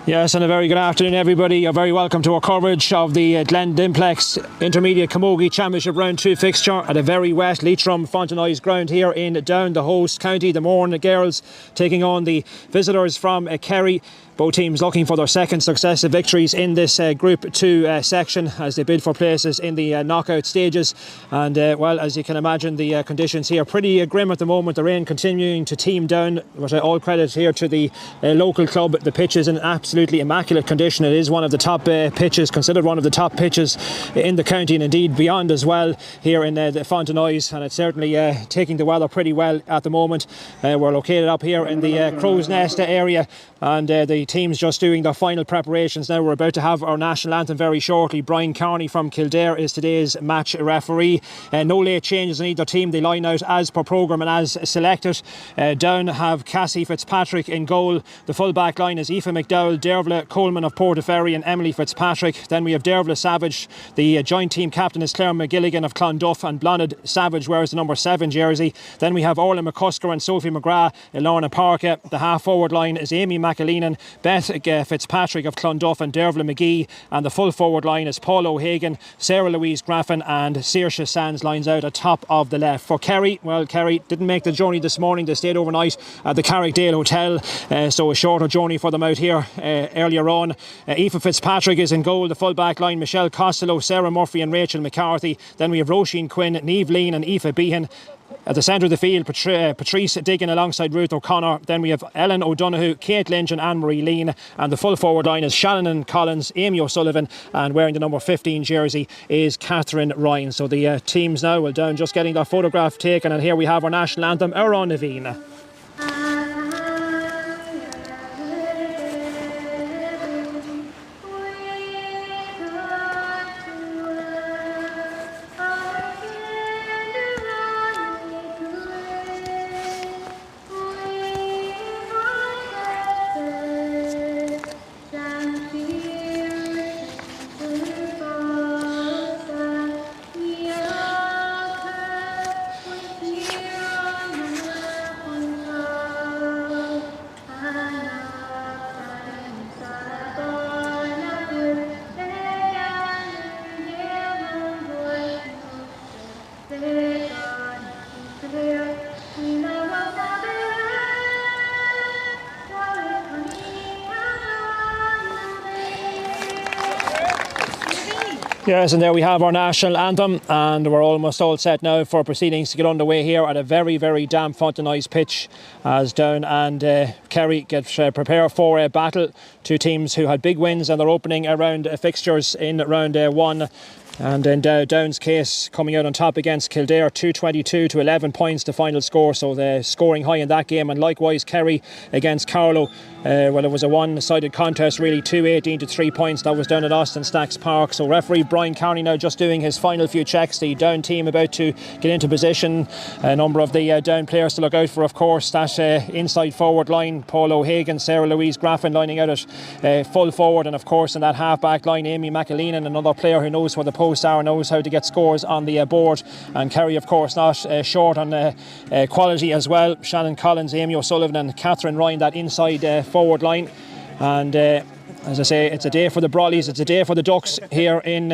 Yes, and a very good afternoon, everybody. You're very welcome to our coverage of the Glen Dimplex Intermediate Camogie Championship Round 2 fixture at a very wet Leitrim Fontenoy's ground here in Down, the host county. The Mourne girls taking on the visitors from Kerry. Both teams looking for their second successive victories in this Group 2 section as they bid for places in the knockout stages. And well, as you can imagine, the conditions here pretty grim at the moment. The rain continuing to teem down, but all credit here to the local club. The pitch is in absolutely immaculate condition. It is one of the top pitches, considered one of the top pitches in the county and indeed beyond as well here in the Fontenoys, and it's certainly taking the weather pretty well at the moment. We're located up here in the Crow's Nest area, and the teams just doing their final preparations now. We're about to have our national anthem very shortly. Brian Carney from Kildare is today's match referee. No late changes in either team. They line out as per programme and as selected. Down have Cassie Fitzpatrick in goal. The full back line is Aoife McDowell, Dervla Coleman of Portaferry and Emily Fitzpatrick. Then we have Dervla Savage. The joint team captain is Claire McGilligan of Clonduff, and Blonid Savage wears the number 7 jersey. Then we have Orla McCusker and Sophie McGrath, Lorna Parker. The half forward line is Amy McAleenan, Beth Fitzpatrick of Clonduff and Dervla McGee, and the full forward line is Paul O'Hagan, Sarah Louise Graffin and Saoirse Sands lines out at top of the left. For Kerry, well, Kerry didn't make the journey this morning. They stayed overnight at the Carrickdale Hotel, so a shorter journey for them out here earlier on. Aoife Fitzpatrick is in goal. The full back line, Michelle Costello, Sarah Murphy and Rachel McCarthy. Then we have Roisin Quinn, Niamh Lean and Aoife Behan. At the centre of the field, Patrice Diggin alongside Ruth O'Connor. Then we have Ellen O'Donoghue, Kate Lynch and Anne-Marie Lean. And the full forward line is Shannon Collins, Amy O'Sullivan, and wearing the number 15 jersey is Catherine Ryan. So the teams now will down just getting their photograph taken, and here we have our national anthem, Eran Naveen. Yes, and there we have our national anthem, and we're almost all set now for proceedings to get underway here at a very, very damp Fontenoy's pitch as Down and Kerry get prepared for a battle. Two teams who had big wins in their opening round fixtures in round 1. And in Down's case, coming out on top against Kildare, 222 to 11 points the final score, so they're scoring high in that game. And likewise Kerry against Carlow, well, it was a one-sided contest really, 218 to 3 points. That was down at Austin Stacks Park. So referee Brian Carney now just doing his final few checks. The Down team about to get into position. A number of the Down players to look out for, of course. That inside forward line, Paul O'Hagan, Sarah Louise Graffin lining out at full forward, and of course in that half-back line, Amy McAleenan, another player who knows where the posts are, knows how to get scores on the board. And Kerry, of course, not short on quality as well. Shannon Collins, Amy O'Sullivan and Catherine Ryan, that inside forward line. And as I say, it's a day for the Brollies, it's a day for the Ducks here in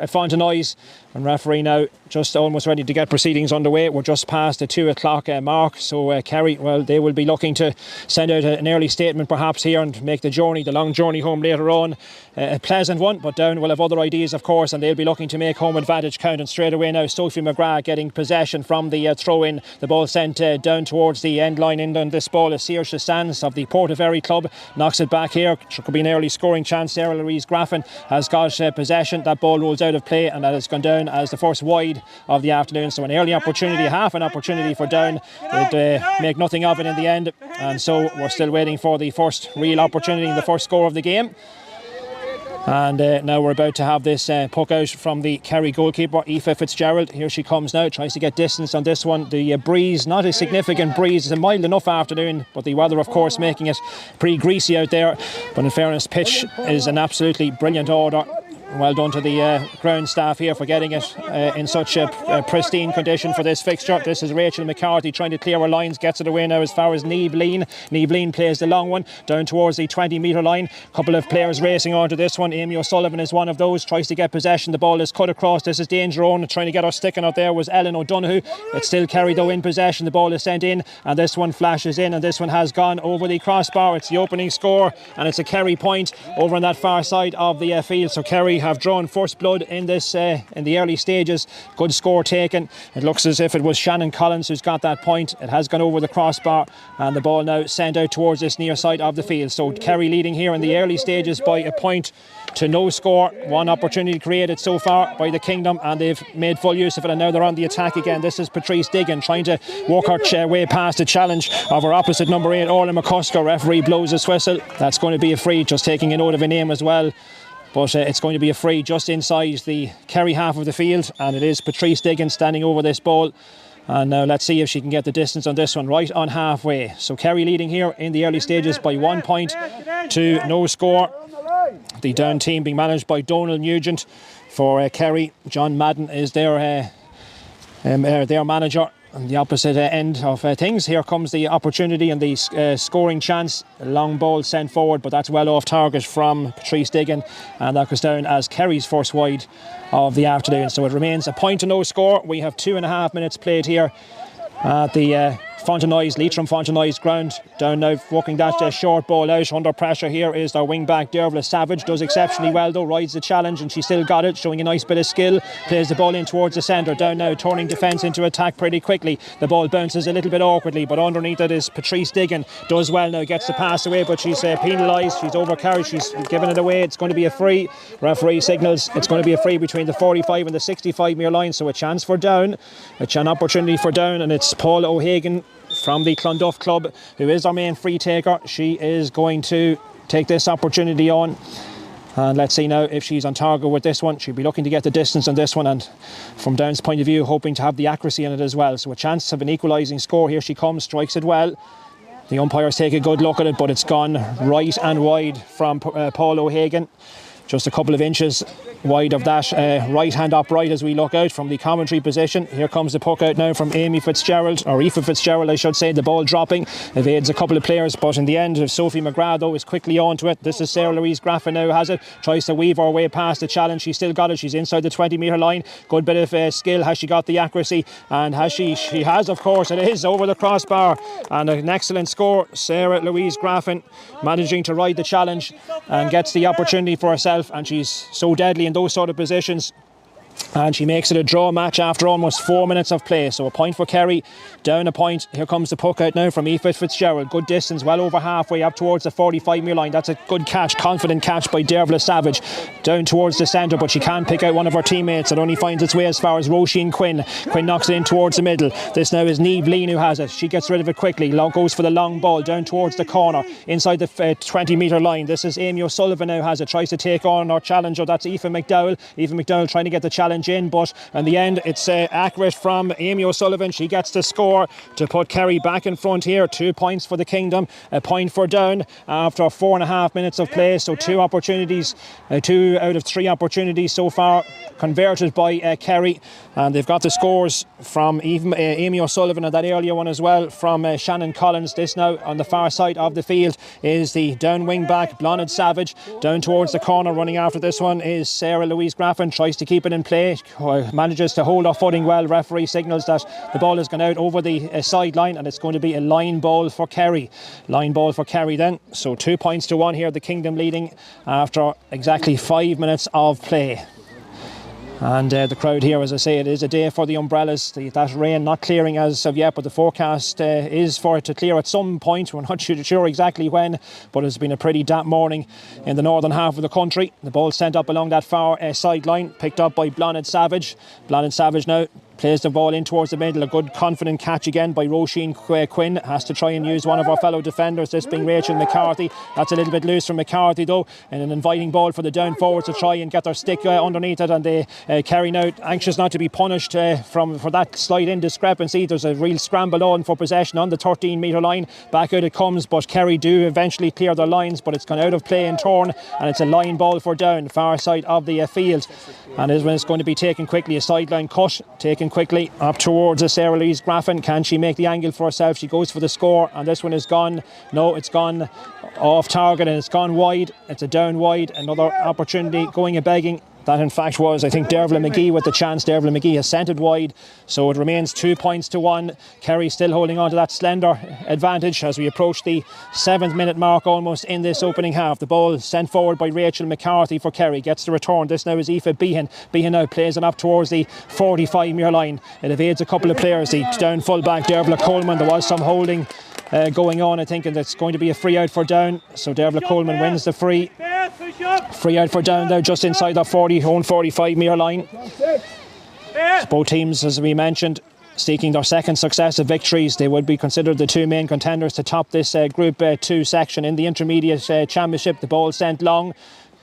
Fontenoys. And referee now just almost ready to get proceedings underway. We're just past the 2 o'clock mark, so Kerry, well, they will be looking to send out an early statement perhaps here and make the journey, the long journey home later on, a pleasant one. But Down will have other ideas, of course, and they'll be looking to make home advantage count. And straight away now, Sophie McGrath getting possession from the throw-in. The ball sent down towards the end line. In on this ball is Saoirse Sands of the Portaferry club, knocks it back here. Could be an early scoring chance. Sarah Louise Graffin has got possession. That ball rolls out of play, and that has gone down as the first wide of the afternoon. So an early opportunity, half an opportunity for Down. They'd make nothing of it in the end, and so we're still waiting for the first real opportunity, the first score of the game. And now we're about to have this puck out from the Kerry goalkeeper, Aoife Fitzgerald. Here she comes now, tries to get distance on this one. The breeze, not a significant breeze, it's a mild enough afternoon, but the weather of course making it pretty greasy out there. But in fairness, pitch is an absolutely brilliant order. Well done to the ground staff here for getting it in such a pristine condition for this fixture. This is Rachel McCarthy trying to clear her lines, gets it away now as far as Niamh Lean. Niamh Lean plays the long one down towards the 20-metre line. A couple of players racing onto this one. Amy O'Sullivan is one of those, tries to get possession. The ball is cut across. This is Danger Owen trying to get her sticking out there was Ellen O'Donoghue. It's still Kerry though in possession. The ball is sent in and this one flashes in and this one has gone over the crossbar. It's the opening score and it's a Kerry point over on that far side of the field. So Kerry have drawn first blood in this in the early stages. Good score taken. It looks as if it was Shannon Collins who's got that point. It has gone over the crossbar and the ball now sent out towards this near side of the field. So Kerry leading here in the early stages by a point to no score. One opportunity created so far by the Kingdom and they've made full use of it and now they're on the attack again. This is Patrice Diggin trying to walk her way past the challenge of her opposite number 8 Orla McCusker. Referee blows his whistle. That's going to be a free, just taking a note of a name as well. But it's going to be a free just inside the Kerry half of the field and it is Patrice Diggin standing over this ball. And now let's see if she can get the distance on this one, right on halfway. So Kerry leading here in the early stages by 1 point to no score. The Down team being managed by Donal Nugent for Kerry. John Madden is their manager. On the opposite end of things, here comes the opportunity and the scoring chance. A long ball sent forward, but that's well off target from Patrice Diggin, and that goes down as Kerry's first wide of the afternoon. So it remains a point to no score. We have 2.5 minutes played here at the Leitrim Fontenoy's ground. Down now walking that short ball out under pressure. Here is their wing back Dervla Savage, does exceptionally well though, rides the challenge and she still got it, showing a nice bit of skill. Plays the ball in towards the centre. Down now turning defence into attack pretty quickly. The ball bounces a little bit awkwardly, but underneath it is Patrice Diggin. Does well now, gets the pass away, but she's penalised. She's overcarried, she's given it away. It's going to be a free. Referee signals it's going to be a free between the 45 and the 65 metre line, so a chance for Down, an opportunity for Down, and it's Paula O'Hagan from the Clonduff club who is our main free taker. She is going to take this opportunity on and let's see now if she's on target with this one. She'll be looking to get the distance on this one and from Down's point of view hoping to have the accuracy in it as well. So a chance of an equalising score. Here she comes, strikes it well. The umpires take a good look at it, but it's gone right and wide from Paul O'Hagan. Just a couple of inches wide of that right hand upright as we look out from the commentary position. Here comes the puck out now from Amy Fitzgerald, or Aoife Fitzgerald I should say. The ball dropping, evades a couple of players, but in the end Sophie McGrath though is quickly onto it. This is Sarah Louise Graffin now has it, tries to weave her way past the challenge. She's still got it, she's inside the 20 metre line. Good bit of skill. Has she got the accuracy? And has she has, of course. It is over the crossbar and an excellent score. Sarah Louise Graffin managing to ride the challenge and gets the opportunity for herself, and she's so deadly in those sort of positions. And she makes it a draw match after almost 4 minutes of play. So a point for Kerry, Down a point. Here comes the puck out now from Aoife Fitzgerald. Good distance, well over halfway up towards the 45 metre line. That's a good catch, confident catch by Dervla Savage. Down towards the centre, but she can't pick out one of her teammates. It only finds its way as far as Roisin Quinn. Quinn knocks it in towards the middle. This now is Niamh Lean who has it. She gets rid of it quickly. Goes for the long ball down towards the corner inside the 20 metre line. This is Amy O'Sullivan now has it. Tries to take on her challenger. That's Aoife McDowell. Aoife McDowell trying to get the challenge in, but in the end it's accurate from Amy O'Sullivan. She gets the score to put Kerry back in front here. 2 points for the Kingdom, a point for Down after 4.5 minutes of play. So 2 opportunities, 2 out of 3 opportunities so far converted by Kerry, and they've got the scores from Amy O'Sullivan and that earlier one as well from Shannon Collins. This now on the far side of the field is the Down wing back Blonid Savage. Down towards the corner running after this one is Sarah Louise Graffin. Tries to keep it in play, manages to hold her footing well. Referee signals that the ball has gone out over the sideline and it's going to be a line ball for Kerry. Line ball for Kerry then. So 2 points to 1 here, the Kingdom leading after exactly 5 minutes of play. And the crowd here, as I say, it is a day for the umbrellas. That rain not clearing as of yet, but the forecast is for it to clear at some point. We're not sure exactly when, but it's been a pretty damp morning in the northern half of the country. The ball sent up along that far sideline, picked up by Blonid Savage. Blonid Savage now plays the ball in towards the middle. A good confident catch again by Roisin Quinn. Has to try and use one of our fellow defenders, this being Rachel McCarthy. That's a little bit loose from McCarthy though, and an inviting ball for the down forwards to try and get their stick underneath it, and they Kerry now anxious not to be punished for that slight indiscrepancy. There's a real scramble on for possession on the 13-metre line. Back out it comes, but Kerry do eventually clear their lines, but it's gone out of play and torn, and it's a line ball for Down, far side of the field, and it's going to be taken quickly. A sideline cut taken quickly up towards Sarah Louise Graffin. Can she make the angle for herself? She goes for the score, and this one is gone. No, it's gone off target and it's gone wide. It's a down wide. Another opportunity going a begging. That in fact was, I think, Dervla McGee with the chance. Dervla McGee has sent it wide, so it remains 2 points to 1. Kerry still holding on to that slender advantage as we approach the 7th minute mark almost in this opening half. The ball sent forward by Rachel McCarthy for Kerry. Gets the return. This now is Aoife Behan. Behan now plays it up towards the 45-metre line. It evades a couple of players. The down full-back Dervla Coleman. There was some holding going on, I think, and it's going to be a free out for Down. So Dervla Coleman wins the free. Free out for Down now, just inside the 45-metre line. Both teams, as we mentioned, seeking their second successive victories. They would be considered the two main contenders to top this Group 2 section in the intermediate championship. The ball sent long,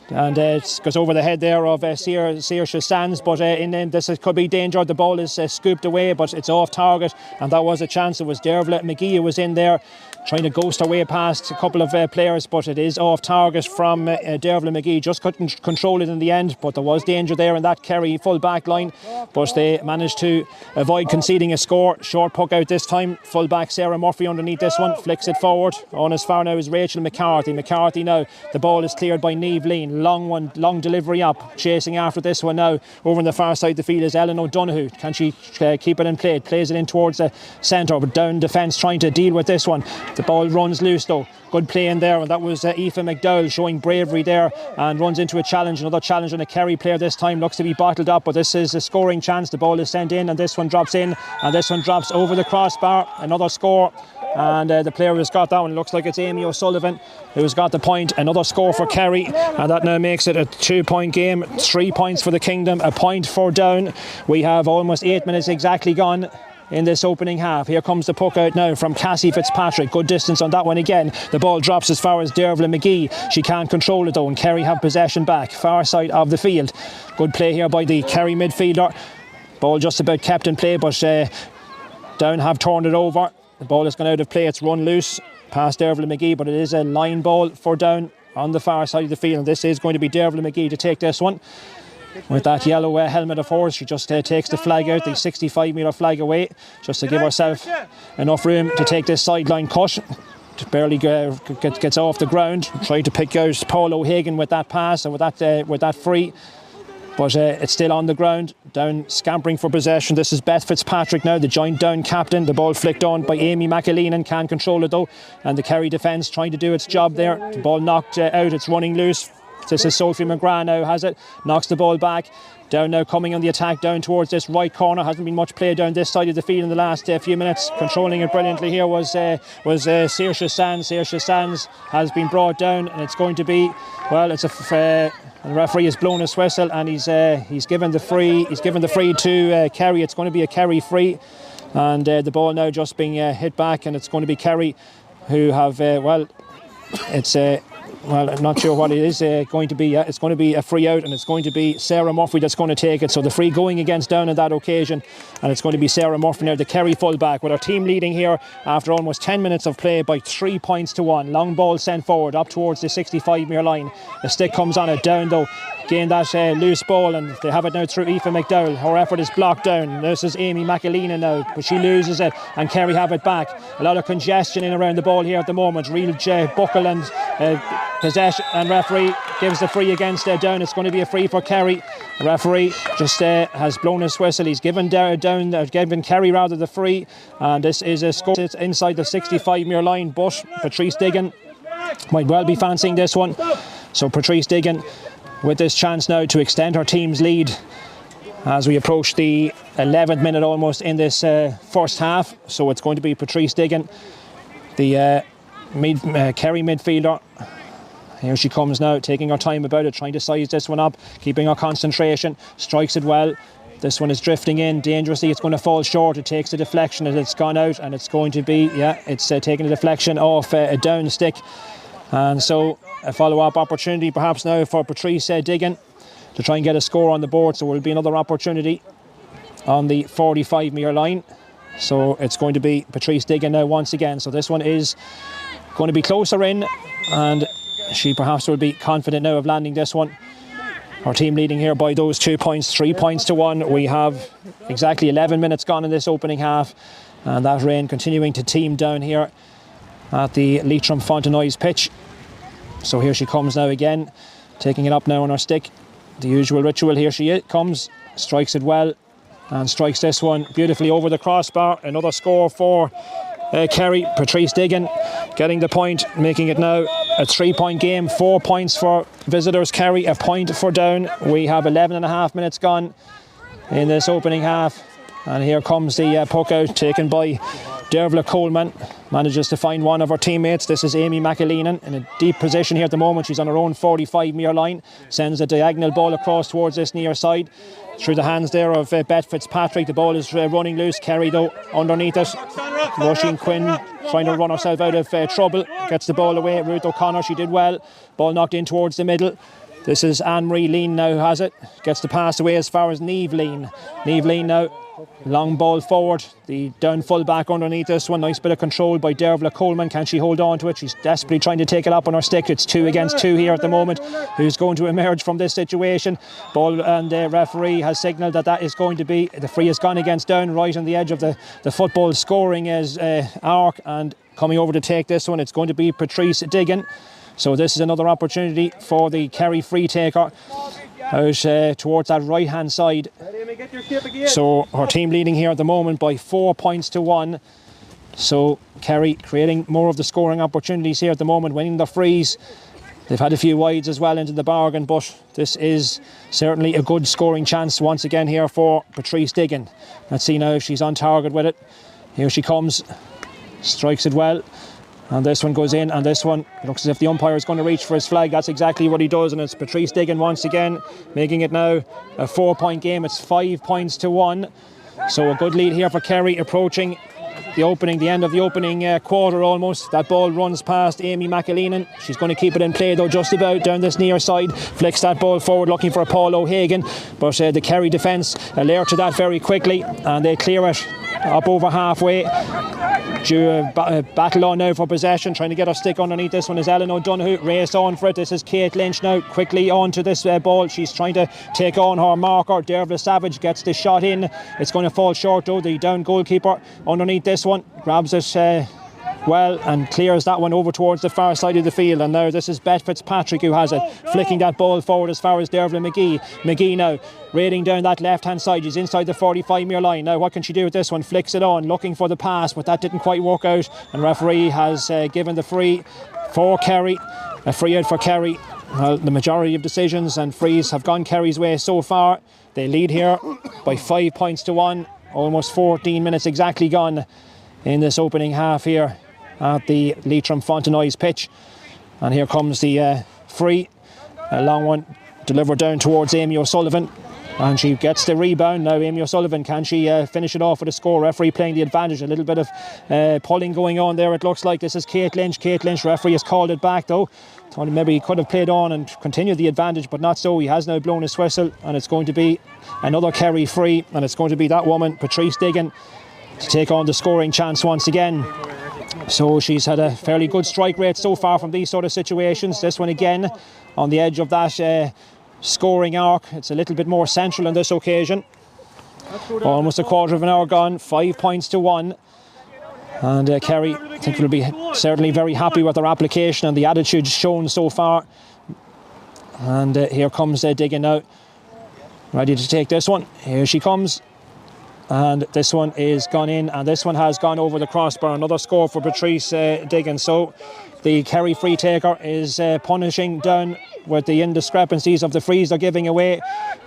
and it goes over the head there of Saoirse Sands, but in this could be danger. The ball is scooped away, but it's off target, and that was a chance. It was Dervla McGee who was in there trying to ghost her way past a couple of players, but it is off target from Dervla McGee. Just couldn't control it in the end, but there was danger there in that Kerry full back line, but they managed to avoid conceding a score. Short puck out this time. Full back Sarah Murphy underneath this one, flicks it forward. On as far now is Rachel McCarthy. McCarthy now, the ball is cleared by Niamh Lean. Long delivery up, chasing after this one now. Over on the far side of the field is Ellen O'Donoghue. Can she keep it in play? Plays it in towards the centre, but Down defence trying to deal with this one. The ball runs loose though. Good play in there, and that was Aoife McDowell showing bravery there, and runs into a challenge. Another challenge on a Kerry player this time. Looks to be bottled up, but this is a scoring chance. The ball is sent in, and this one drops in, and this one drops over the crossbar. Another score, and the player who's got that one, looks like it's Amy O'Sullivan who's got the point. Another score for Kerry, and that now makes it a 2-point game. 3 points for the Kingdom, a point for Down. We have almost 8 minutes exactly gone in this opening half. Here comes the puck out now from Cassie Fitzpatrick. Good distance on that one again. The ball drops as far as Dervla McGee. She can't control it though, and Kerry have possession back, far side of the field. Good play here by the Kerry midfielder. Ball just about kept in play, but Down have turned it over. The ball has gone out of play. It's run loose past Dervla McGee, but it is a line ball for Down on the far side of the field. And this is going to be Dervla McGee to take this one. With that yellow helmet of hers, she just takes the flag out, the 65-metre flag away, just to give herself enough room to take this sideline cut. Barely gets off the ground. Tried to pick out Paul O'Hagan with that pass and with that free, but it's still on the ground. Down scampering for possession. This is Beth Fitzpatrick now, the joint Down captain. The ball flicked on by Amy McAleen, and can't control it though. And the Kerry defence trying to do its job there. The ball knocked out. It's running loose. This is Sophie McGrath now, has it, knocks the ball back. Down now coming on the attack down towards this right corner. Hasn't been much play down this side of the field in the last few minutes. Controlling it brilliantly here was Saoirse Sands. Saoirse Sands has been brought down, and it's going to be, well, it's the referee has blown his whistle, and he's given the free. He's given the free to Kerry. It's going to be a Kerry free, and the ball now just being hit back, and it's going to be Kerry who have well, I'm not sure what it is going to be. It's going to be a free out, and it's going to be Sarah Murphy that's going to take it. So the free going against Down on that occasion, and it's going to be Sarah Murphy now, the Kerry fullback, with our team leading here after almost 10 minutes of play by 3 points to 1. Long ball sent forward up towards the 65-metre line. The stick comes on it. Down though gain that loose ball, and they have it now through Aoife McDowell. Her effort is blocked down. This is Amy McAleen now, but she loses it, and Kerry have it back. A lot of congestion in around the ball here at the moment. Real buckle and possession, and referee gives the free against Down. It's going to be a free for Kerry. The referee just has blown his whistle. He's given given Kerry rather the free, and this is a score. It's inside the 65-metre line, but Patrice Diggin might well be fancying this one. So Patrice Diggin with this chance now to extend her team's lead as we approach the 11th minute almost in this first half. So it's going to be Patrice Diggin, the Kerry midfielder. Here she comes now, taking her time about it, trying to size this one up, keeping her concentration, strikes it well. This one is drifting in dangerously. It's going to fall short. It takes a deflection and it's gone out, and it's going to be, it's taking a deflection off a down stick. And so a follow-up opportunity perhaps now for Patrice Diggin to try and get a score on the board. So it will be another opportunity on the 45-metre line. So it's going to be Patrice Diggin now once again. So this one is going to be closer in, and she perhaps will be confident now of landing this one. Our team leading here by those 2 points, 3 points to 1. We have exactly 11 minutes gone in this opening half, and that rain continuing to team down here at the Leitrim Fontenoys pitch. So here she comes now again, taking it up now on her stick. The usual ritual, here she comes, strikes it well, and strikes this one beautifully over the crossbar. Another score for Kerry. Patrice Diggin getting the point, making it now a 3-point game. 4 points for visitors, Kerry, a point for Down. We have 11.5 minutes gone in this opening half, and here comes the puck out taken by Dervla Coleman. Manages to find one of her teammates. This is Amy McAleenan in a deep position here at the moment. She's on her own 45-metre line. Sends a diagonal ball across towards this near side. Through the hands there of Beth Fitzpatrick. The ball is running loose. Kerry though underneath it. Roisin Quinn trying to run herself out of trouble. Gets the ball away. Ruth O'Connor, she did well. Ball knocked in towards the middle. This is Anne-Marie Lean now has it. Gets the pass away as far as Niamh Lean. Niamh Lean now. Long ball forward. The down full back underneath this one. Nice bit of control by Dervla Coleman. Can she hold on to it? She's desperately trying to take it up on her stick. It's 2 against 2 here at the moment. Who's going to emerge from this situation? Ball, and the referee has signalled that is going to be, the free has gone against Down, right on the edge of the football scoring arc, and coming over to take this one, it's going to be Patrice Diggin. So this is another opportunity for the Kerry free taker out towards that right hand side. So her team leading here at the moment by 4 points to 1. So Kerry creating more of the scoring opportunities here at the moment, winning the frees. They've had a few wides as well into the bargain, but this is certainly a good scoring chance once again here for Patrice Diggin. Let's see now if she's on target with it. Here she comes, strikes it well. And this one goes in, and this one, it looks as if the umpire is going to reach for his flag. That's exactly what he does, and it's Patrice Diggin once again, making it now a 4-point game. It's 5 points to 1. So a good lead here for Kerry, approaching the end of the opening quarter almost. That ball runs past Amy McAleenan. She's going to keep it in play though, just about down this near side. Flicks that ball forward, looking for Paul O'Hagan. But the Kerry defence alert to that very quickly, and they clear it up over halfway. Battle on now for possession, trying to get her stick underneath this one is Ellen O'Donoghue. Race on for it. This is Kate Lynch now, quickly on to this ball. She's trying to take on her marker. Dervla Savage gets the shot in. It's going to fall short though. The down goalkeeper underneath this one grabs it well and clears that one over towards the far side of the field. And now this is Beth Fitzpatrick who has it, flicking that ball forward as far as Dervla McGee. McGee now raiding down that left hand side. She's inside the 45-metre line. Now what can she do with this one? Flicks it on, looking for the pass, but that didn't quite work out, and referee has given the free for Kerry. A free out for Kerry. Well, the majority of decisions and frees have gone Kerry's way so far. They lead here by 5 points to 1. Almost 14 minutes exactly gone in this opening half here at the Leitrim Fontenoys pitch. And here comes the free. A long one delivered down towards Amy O'Sullivan, and she gets the rebound. Now Amy O'Sullivan, can she finish it off with a score? Referee playing the advantage. A little bit of pulling going on there, it looks like. This is Kate Lynch. Kate Lynch, referee has called it back though. Thought maybe he could have played on and continued the advantage, but not so. He has now blown his whistle, and it's going to be another Kerry free, and it's going to be that woman, Patrice Diggin, to take on the scoring chance once again. So she's had a fairly good strike rate so far from these sort of situations. This one again on the edge of that scoring arc. It's a little bit more central on this occasion. Almost a quarter of an hour gone, 5 points to 1. And Kerry, I think, will be certainly very happy with their application and the attitude shown so far. And here comes Diggin now, ready to take this one. Here she comes. And this one is gone in, and this one has gone over the crossbar. Another score for Patrice Diggin. So the Kerry free taker is punishing Down with the indiscrepancies of the frees they're giving away.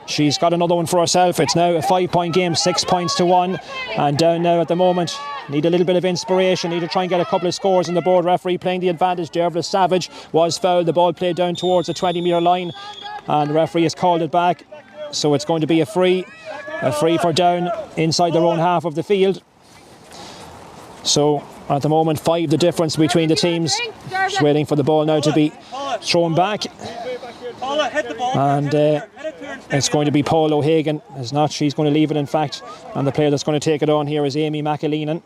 She's got another one for herself. It's now a 5-point game, 6 points to 1. And Down now at the moment need a little bit of inspiration, need to try and get a couple of scores on the board. Referee playing the advantage. Dervla Savage was fouled. The ball played down towards the 20-metre line, and the referee has called it back. so it's going to be a free for Down inside their own half of the field. So at the moment, 5 the difference between the teams. Just waiting for the ball now to be thrown back. And it's going to be Paul O'Hagan. It's not, she's going to leave it, in fact. And the player that's going to take it on here is Amy McAleenan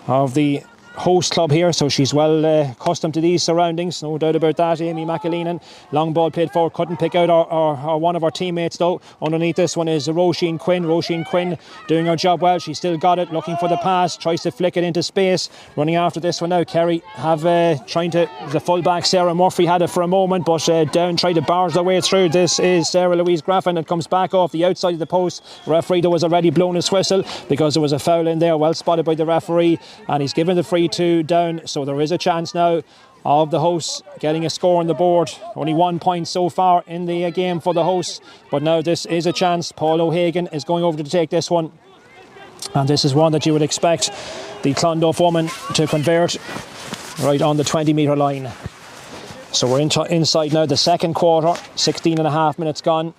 of the host club here, so she's well accustomed to these surroundings, no doubt about that. Amy McAleenan, long ball played forward, couldn't pick out our one of our teammates though. Underneath this one is Roisin Quinn doing her job well. She still got it, looking for the pass, tries to flick it into space. Running after this one now, Kerry have the fullback Sarah Murphy had it for a moment, but Down tried to barge their way through. This is Sarah Louise Graffin. It comes back off the outside of the post. Referee though was already blown his whistle because there was a foul in there, well spotted by the referee, and he's given the free to Down, so there is a chance now of the hosts getting a score on the board. Only 1 point so far in the game for the hosts, but now this is a chance. Paul O'Hagan is going over to take this one, and this is one that you would expect the Clonduff woman to convert right on the 20-metre line. So we're inside now the second quarter, 16 and a half minutes gone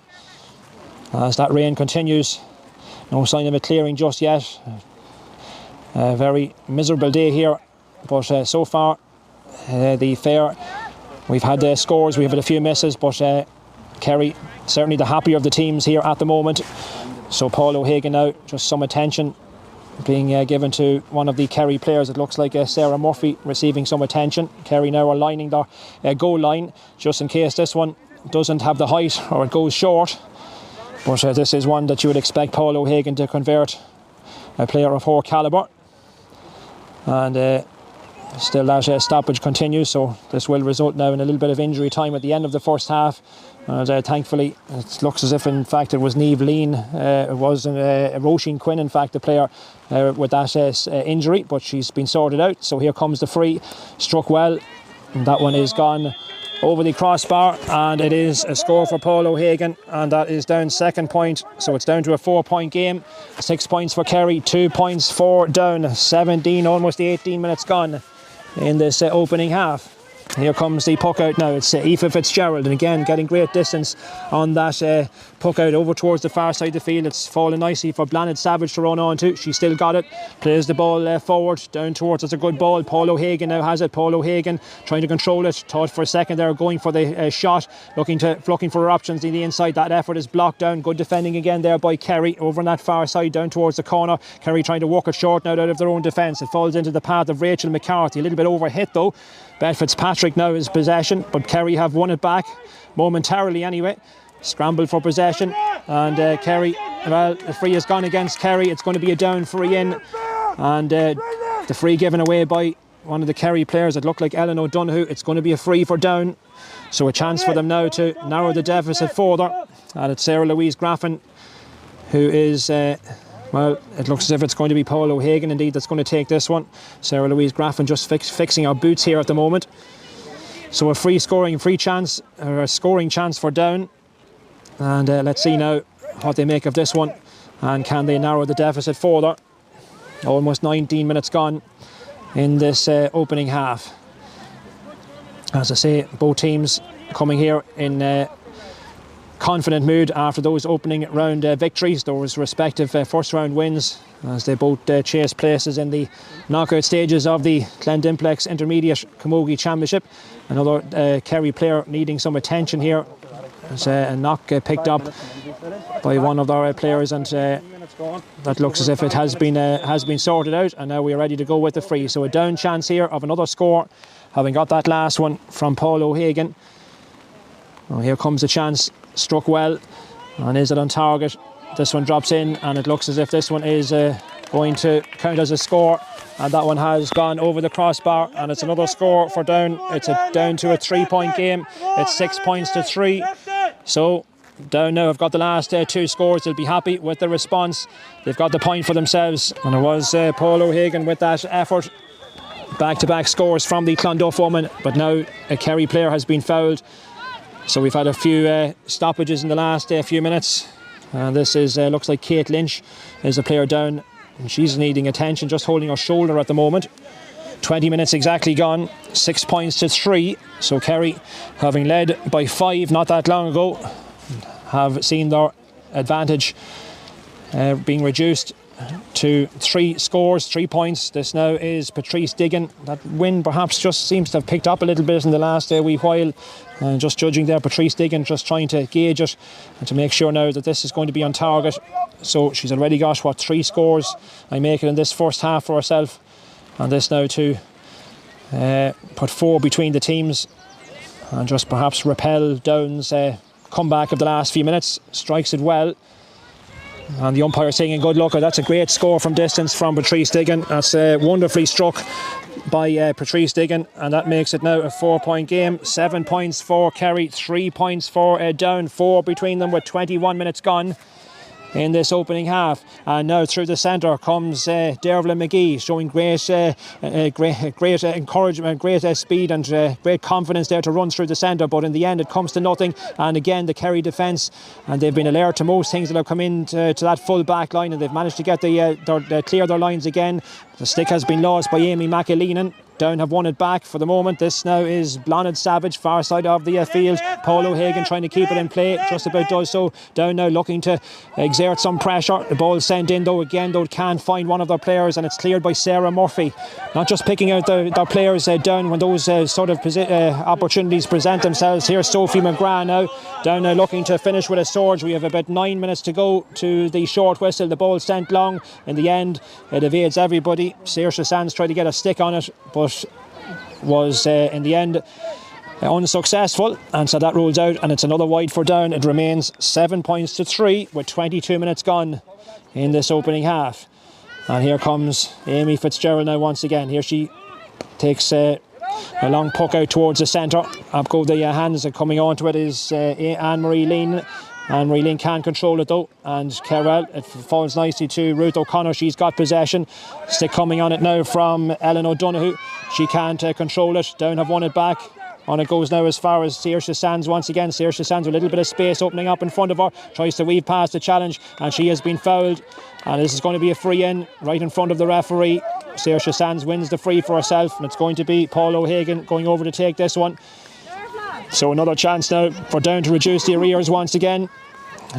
as that rain continues. No sign of it clearing just yet. A very miserable day here, but so far the fair, we've had scores, we've had a few misses, but Kerry certainly the happier of the teams here at the moment. So Paul O'Hagan now, just some attention being given to one of the Kerry players. It looks like Sarah Murphy receiving some attention. Kerry now are lining their goal line just in case this one doesn't have the height or it goes short, but this is one that you would expect Paul O'Hagan to convert, a player of her calibre. And still that stoppage continues, so this will result now in a little bit of injury time at the end of the first half. And thankfully it looks as if in fact it was Niamh Lean, it was Roisin Quinn in fact the player with that injury, but she's been sorted out. So here comes the free, struck well, and that one is gone over the crossbar, and it is a score for Paul O'Hagan, and that is Down's second point. So it's down to a 4-point game. 6 points for Kerry, 2 points for Down. 17, almost the 18 minutes gone in this opening half. Here comes the puck out now. It's Aoife Fitzgerald, and again getting great distance on that puck out over towards the far side of the field. It's fallen nicely for Blanid Savage to run on to. She still got it, plays the ball forward down towards, it's a good ball. Paul O'Hagan now has it. Paul O'Hagan trying to control it, thought for a second there, going for the shot, looking for her options in the inside. That effort is blocked down. Good defending again there by Kerry over on that far side down towards the corner. Kerry trying to walk it short now out of their own defence. It falls into the path of Rachel McCarthy, a little bit overhit though. Beth Fitzpatrick now is possession, but Kerry have won it back momentarily anyway. Scrambled for possession, and Kerry, well, the free has gone against Kerry. It's going to be a Down free in, and the free given away by one of the Kerry players. It looked like Ellen O'Donoghue. It's going to be a free for Down, so a chance for them now to narrow the deficit further. And it's Sarah Louise Graffin who is well, it looks as if it's going to be Paul O'Hagan indeed that's going to take this one. Sarah Louise Graffin just fixing our boots here at the moment. So a scoring chance for Down. And let's see now what they make of this one, and can they narrow the deficit further. Almost 19 minutes gone in this opening half. As I say, both teams coming here in confident mood after those opening round victories, those respective first round wins, as they both chase places in the knockout stages of the Glen Dimplex Intermediate Camogie Championship. Another Kerry player needing some attention here. There's a knock picked up by one of our players, and that looks as if it has been sorted out, and now we are ready to go with the free. So a Down chance here of another score, having got that last one from Paul O'Hagan. Well, here comes the chance, struck well, and is it on target? This one drops in, and it looks as if this one is going to count as a score, and that one has gone over the crossbar, and it's another score for Down. It's down to a 3-point game. It's 6 points to 3. So Down now have got the last 2 scores. They'll be happy with the response. They've got the point for themselves, and it was Paul O'Hagan with that effort. Back-to-back scores from the Clonduff woman, but now a Kerry player has been fouled. So we've had a few stoppages in the last few minutes. This is looks like Kate Lynch is a player Down, and she's needing attention, just holding her shoulder at the moment. 20 minutes exactly gone, 6 points to 3. So Kerry, having led by 5 not that long ago, have seen their advantage being reduced to 3 scores, 3 points. This now is Patrice Diggin. That win perhaps just seems to have picked up a little bit in the last wee while. And just judging there, Patrice Diggin just trying to gauge it and to make sure now that this is going to be on target. So she's already got, 3 scores I make it in this first half for herself. And this now to put 4 between the teams and just perhaps repel Down's comeback of the last few minutes. Strikes it well. And the umpire saying good luck. That's a great score from distance from Patrice Diggin. That's wonderfully struck by Patrice Diggin, and that makes it now a 4-point game. 7 points for Kerry, 3 points for Down, 4 between them with 21 minutes gone in this opening half. And now through the centre comes Dervla McGee, showing great encouragement, great speed and great confidence there to run through the centre, but in the end it comes to nothing. And again the Kerry defence, and they've been alert to most things that have come into to that full back line, and they've managed to get clear their lines again. The stick has been lost by Amy McAleenan. Down have won it back for the moment. This now is Blonid Savage, far side of the field. Paul O'Hagan trying to keep it in play, just about does so. Down now looking to exert some pressure. The ball sent in though again, though can't find one of their players, and it's cleared by Sarah Murphy. Not just picking out their players Down when those sort of opportunities present themselves. Here's Sophie McGrath now. Down now looking to finish with a sword. We have about 9 minutes to go to the short whistle. The ball sent long. In the end, it evades everybody. Saoirse Sands tried to get a stick on it, but was in the end unsuccessful, and so that rules out, and it's another wide for Down. It remains 7 points to 3 with 22 minutes gone in this opening half. And here comes Amy Fitzgerald now once again. Here she takes a long puck out towards the centre. Up go the hands, and coming onto it is Anne-Marie Lean. Anne-Marie Lean can't control it though, and Carell, it falls nicely to Ruth O'Connor. She's got possession. Stick coming on it now from Ellen O'Donoghue. She can't control it. Down have won it back. On it goes now as far as Saoirse Sands once again. Saoirse Sands with a little bit of space opening up in front of her. Tries to weave past the challenge, and she has been fouled. And this is going to be a free in right in front of the referee. Saoirse Sands wins the free for herself, and it's going to be Paul O'Hagan going over to take this one. So another chance now for Down to reduce the arrears once again.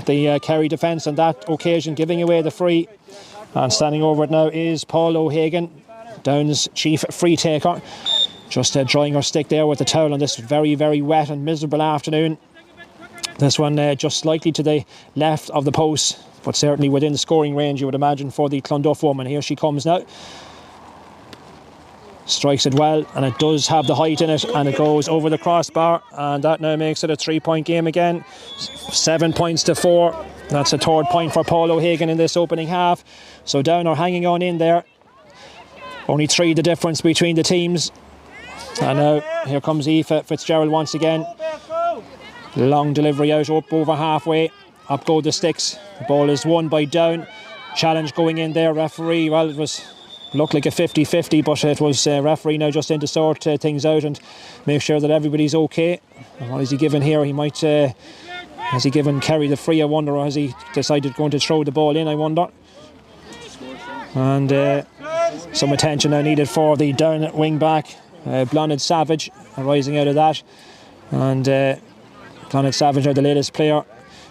The Kerry defence on that occasion giving away the free. And standing over it now is Paul O'Hagan, Down's chief free taker. Just drying her stick there with the towel on this very, very wet and miserable afternoon. This one just slightly to the left of the post, but certainly within scoring range, you would imagine, for the Clonduff woman. Here she comes now. Strikes it well, and it does have the height in it, and it goes over the crossbar, and that now makes it a 3-point game again. 7 points to 4. That's a 3rd point for Paul O'Hagan in this opening half. So Down are hanging on in there. Only 3 the difference between the teams. And now here comes Aoife Fitzgerald once again. Long delivery out up over halfway. Up go the sticks. The ball is won by Down. Challenge going in there. Referee, well, it was looked like a 50-50, but it was referee now just in to sort things out and make sure that everybody's okay. And what is he given here? He might has he given Kerry the free, I wonder, or has he decided going to throw the ball in, I wonder. And some attention now needed for the Down wing back, Blonid Savage, arising out of that. And Blonid Savage are the latest player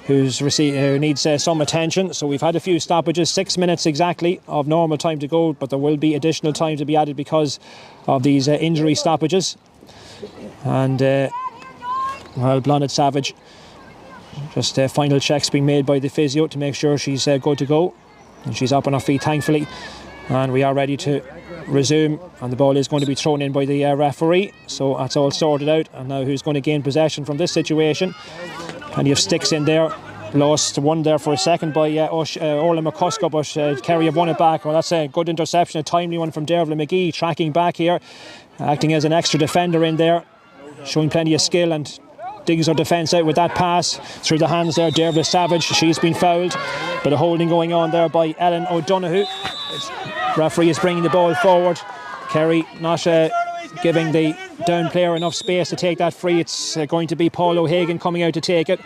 who needs some attention. So we've had a few stoppages, 6 minutes exactly of normal time to go, but there will be additional time to be added because of these injury stoppages. And well, Blonid Savage, just final checks being made by the physio to make sure she's good to go, and she's up on her feet thankfully, and we are ready to resume, and the ball is going to be thrown in by the referee. So that's all sorted out, and now who's going to gain possession from this situation? And you have sticks in there. Lost one there for a second by Orla McCusker, but Kerry have won it back. Well, that's a good interception, a timely one from Dervla McGee, tracking back here, acting as an extra defender in there, showing plenty of skill, and digs her defence out with that pass through the hands there. Dervla Savage, she's been fouled. Bit of holding going on there by Ellen O'Donoghue. Referee is bringing the ball forward. Kerry not giving the Down player enough space to take that free. It's going to be Paul O'Hagan coming out to take it.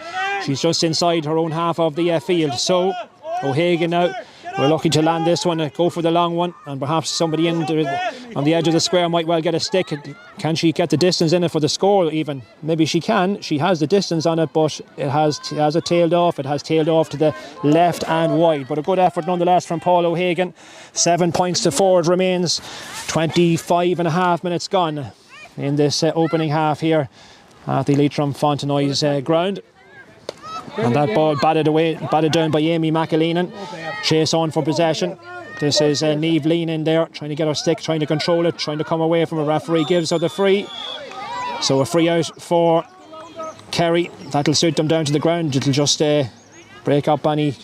She's just inside her own half of the field. So O'Hagan now, we're lucky to land this one, go for the long one, and perhaps somebody in on the edge of the square, might well get a stick. Can she get the distance in it for the score even? Maybe she can. She has the distance on it, but it has tailed off. It has tailed off to the left and wide. But a good effort nonetheless from Paul O'Hagan. 7 points to 4 it remains. 25.5 minutes gone in this opening half here at the Leitrim Fontenoy's ground. And that ball batted down by Amy McAleenan. Chase on for possession. This is Niamh Lean in there, trying to get her stick, trying to control it, trying to come away from a referee. Gives her the free. So a free out for Kerry. That'll suit them down to the ground. It'll just break up any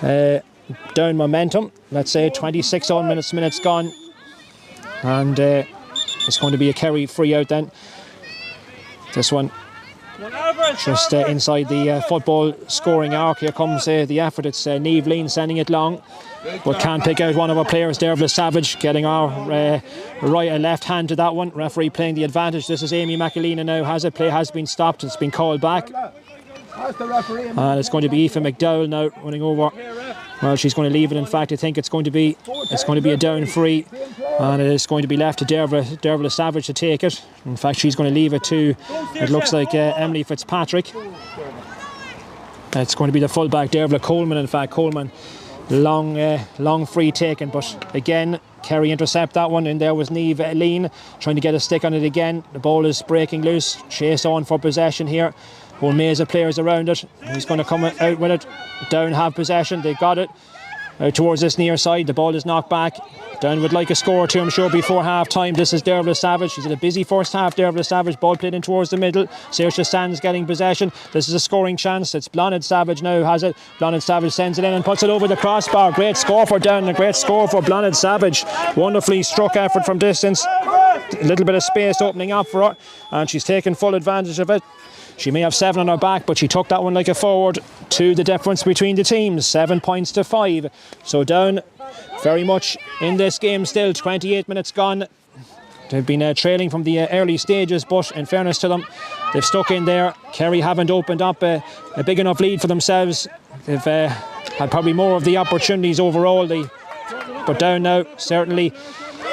down momentum. Let's say 26 odd minutes gone. And it's going to be a Kerry free out then. This one just inside the football scoring arc. Here comes the effort. It's Niamh Lean sending it long, but can't pick out one of our players. Dervla Savage getting our right and left hand to that one. Referee playing the advantage. This is Amy McAleenan now. Has it? Play has been stopped. It's been called back. And it's going to be Aoife McDowell now running over. Well, she's going to leave it. In fact, I think it's going to be a down free, and it is going to be left to Dervla Savage to take it. In fact, she's going to leave it to, it looks like, Emily Fitzpatrick. It's going to be the fullback Dervla Coleman. In fact, Coleman, long free taken, but again Kerry intercept that one, and there was Niamh Lean trying to get a stick on it again. The ball is breaking loose. Chase on for possession here. Whole maze of players around it. Who's going to come out with it? Down have possession. They got it out towards this near side. The ball is knocked back. Down would like a score or two, I'm sure, before half time. This is Dervla Savage. She's had a busy first half. Dervla Savage, ball played in towards the middle. Saoirse Sands getting possession. This is a scoring chance. It's Blonid Savage now has it. Blonid Savage sends it in and puts it over the crossbar. Great score for Down. A great score for Blonid Savage. Wonderfully struck effort from distance. A little bit of space opening up for her, and she's taken full advantage of it. She may have 7 on her back, but she took that one like a forward to the difference between the teams. 7 points to 5. So Down very much in this game still. 28 minutes gone. They've been trailing from the early stages, but in fairness to them, they've stuck in there. Kerry haven't opened up a big enough lead for themselves. They've had probably more of the opportunities overall. But Down now certainly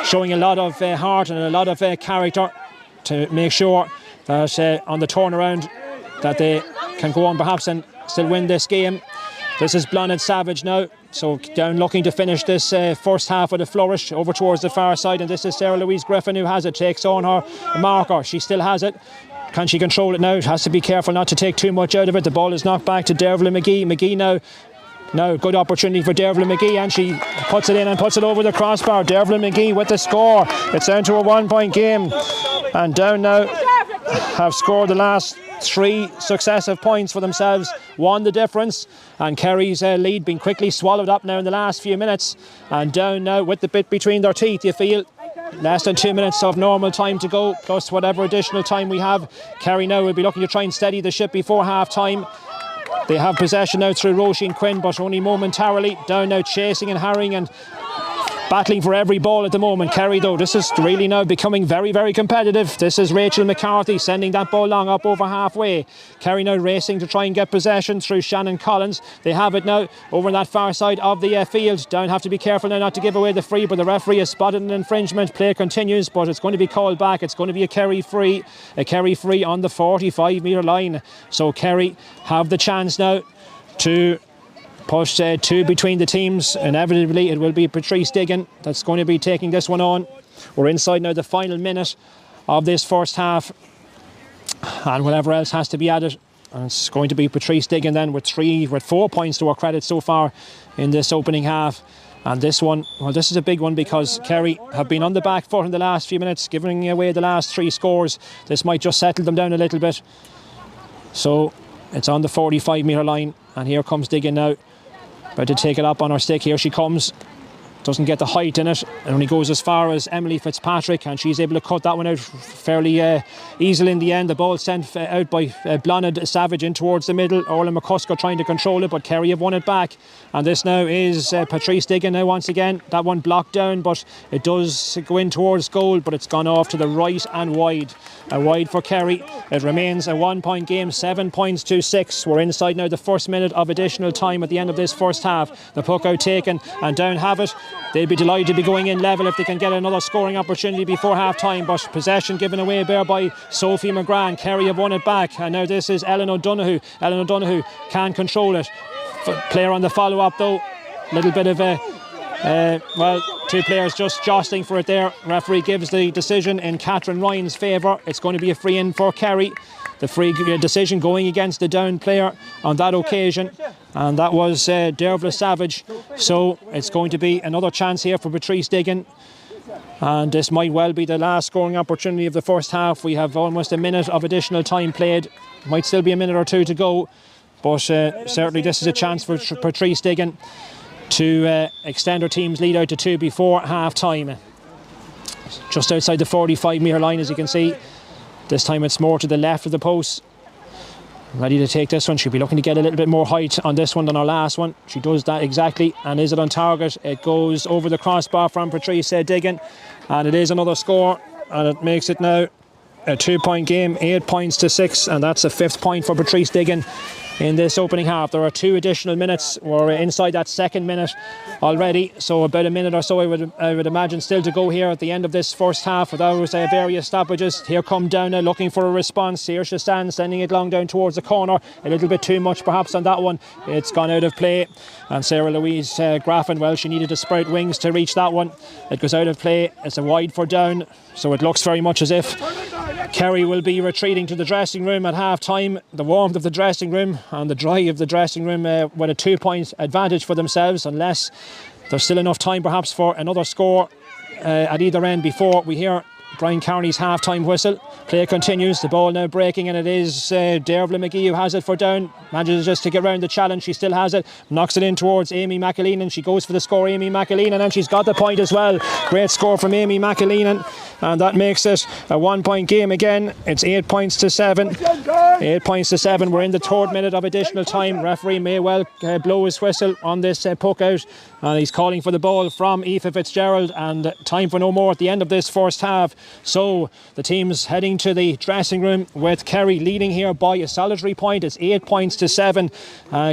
showing a lot of heart and a lot of character to make sure that on the turnaround that they can go on perhaps and still win this game. This is Blonid Savage now, so Down looking to finish this first half with a flourish over towards the far side, and this is Sarah Louise Griffin who has it, takes on her marker. She still has it. Can she control it now? She has to be careful not to take too much out of it. The ball is knocked back to Dervla McGee. McGee now good opportunity for Dervla McGee, and she puts it in and puts it over the crossbar. Dervla McGee with the score. It's down to a 1-point game, and Down now have scored the last 3 successive points for themselves, won the difference, and Kerry's lead been quickly swallowed up now in the last few minutes, and Down now with the bit between their teeth, you feel. Less than 2 minutes of normal time to go, plus whatever additional time we have. Kerry now will be looking to try and steady the ship before half time. They have possession now through Roisin Quinn, but only momentarily. Down now chasing and harrying and battling for every ball at the moment. Kerry though, this is really now becoming very, very competitive. This is Rachel McCarthy sending that ball long up over halfway. Kerry now racing to try and get possession through Shannon Collins. They have it now over on that far side of the field. Down have to be careful now not to give away the free, but the referee has spotted an infringement. Play continues, but it's going to be called back. It's going to be a Kerry free on the 45-metre line. So Kerry have the chance now to push 2 between the teams. Inevitably it will be Patrice Diggin that's going to be taking this one on. We're inside now the final minute of this first half, and whatever else has to be added, and it's going to be Patrice Diggin then with 4 points to her credit so far in this opening half. And this one, well, this is a big one because Kerry have been on the back foot in the last few minutes, giving away the last 3 scores. This might just settle them down a little bit. So it's on the 45-metre line, and here comes Diggin now. About to take it up on her stick. Here she comes. Doesn't get the height in it. It only goes as far as Emily Fitzpatrick, and she's able to cut that one out fairly easily in the end. The ball sent out by Blonid Savage in towards the middle. Orla McCusker trying to control it, but Kerry have won it back. And this now is Patrice Diggin now once again. That one blocked down, but it does go in towards goal, but it's gone off to the right and wide. Wide for Kerry. It remains a 1-point game, 7 points to 6. We're inside now the first minute of additional time at the end of this first half. The puck out taken, and Down have it. They'll be delighted to be going in level if they can get another scoring opportunity before half-time, but possession given away there by Sophie McGrath. Kerry have won it back, and now this is Ellen O'Donoghue. Ellen O'Donoghue can control it. Player on the follow-up though, little bit of a two players just jostling for it there. Referee gives the decision in Catherine Ryan's favour. It's going to be a free in for Kerry. The free decision going against the down player on that occasion, and that was Dervla Savage. So it's going to be another chance here for Patrice Diggin, and this might well be the last scoring opportunity of the first half. We have almost a minute of additional time played. Might still be a minute or two to go, but certainly this is a chance for Patrice Diggin to extend her team's lead out to 2 before half time. Just outside the 45-metre line, as you can see. This time it's more to the left of the post. Ready to take this one. She'll be looking to get a little bit more height on this one than our last one. She does that exactly. And is it on target? It goes over the crossbar from Patrice Diggin. And it is another score. And it makes it now a 2-point game, 8 points to 6. And that's a 5th point for Patrice Diggin in this opening half. There are 2 additional minutes. We're inside that second minute already, so about a minute or so I would imagine still to go here at the end of this first half without various stoppages. Here come Downa looking for a response. Here she stands, sending it long down towards the corner. A little bit too much perhaps on that one. It's gone out of play, and Sarah Louise Graffin, well, she needed to sprout wings to reach that one. It goes out of play. It's a wide for Down, so it looks very much as if Kerry will be retreating to the dressing room at half time. The warmth of the dressing room and the dry of the dressing room with a 2-point advantage for themselves, unless there's still enough time perhaps for another score at either end before we hear Brian Carney's half-time whistle. Play continues, the ball now breaking, and it is Dervla McGee who has it for Down. Manages just to get round the challenge. She still has it, knocks it in towards Amy McAleenan. She goes for the score, Amy McAleenan, and she's got the point as well. Great score from Amy McAleenan, and that makes it a 1-point game again. It's 8 points to 7. 8 points to 7. We're in the 3rd minute of additional time. Referee may well blow his whistle on this puck out, and he's calling for the ball from Aoife Fitzgerald, and time for no more at the end of this first half. So the team's heading to the dressing room with Kerry leading here by a solitary point. It's 8 points to 7.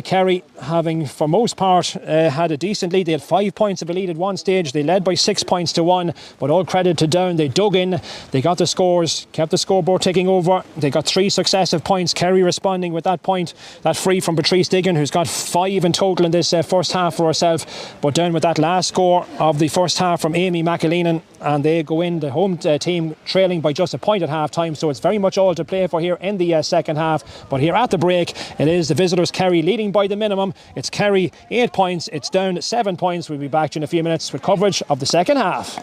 Kerry having for most part had a decent lead. They had 5 points of a lead at one stage. They led by 6 points to 1, but all credit to Down. They dug in, they got the scores, kept the scoreboard ticking over. They got 3 successive points. Kerry responding with that point, that free from Patrice Diggin, who's got 5 in total in this first half for herself. But Down with that last score of the first half from Amy McAleenan, and they go in, the home team trailing by just a point at half time. So it's very much all to play for here in the second half. But here at the break, it is the visitors Kerry leading by the minimum. It's Kerry 8 points, it's Down 7 points. We'll be back to you in a few minutes with coverage of the second half.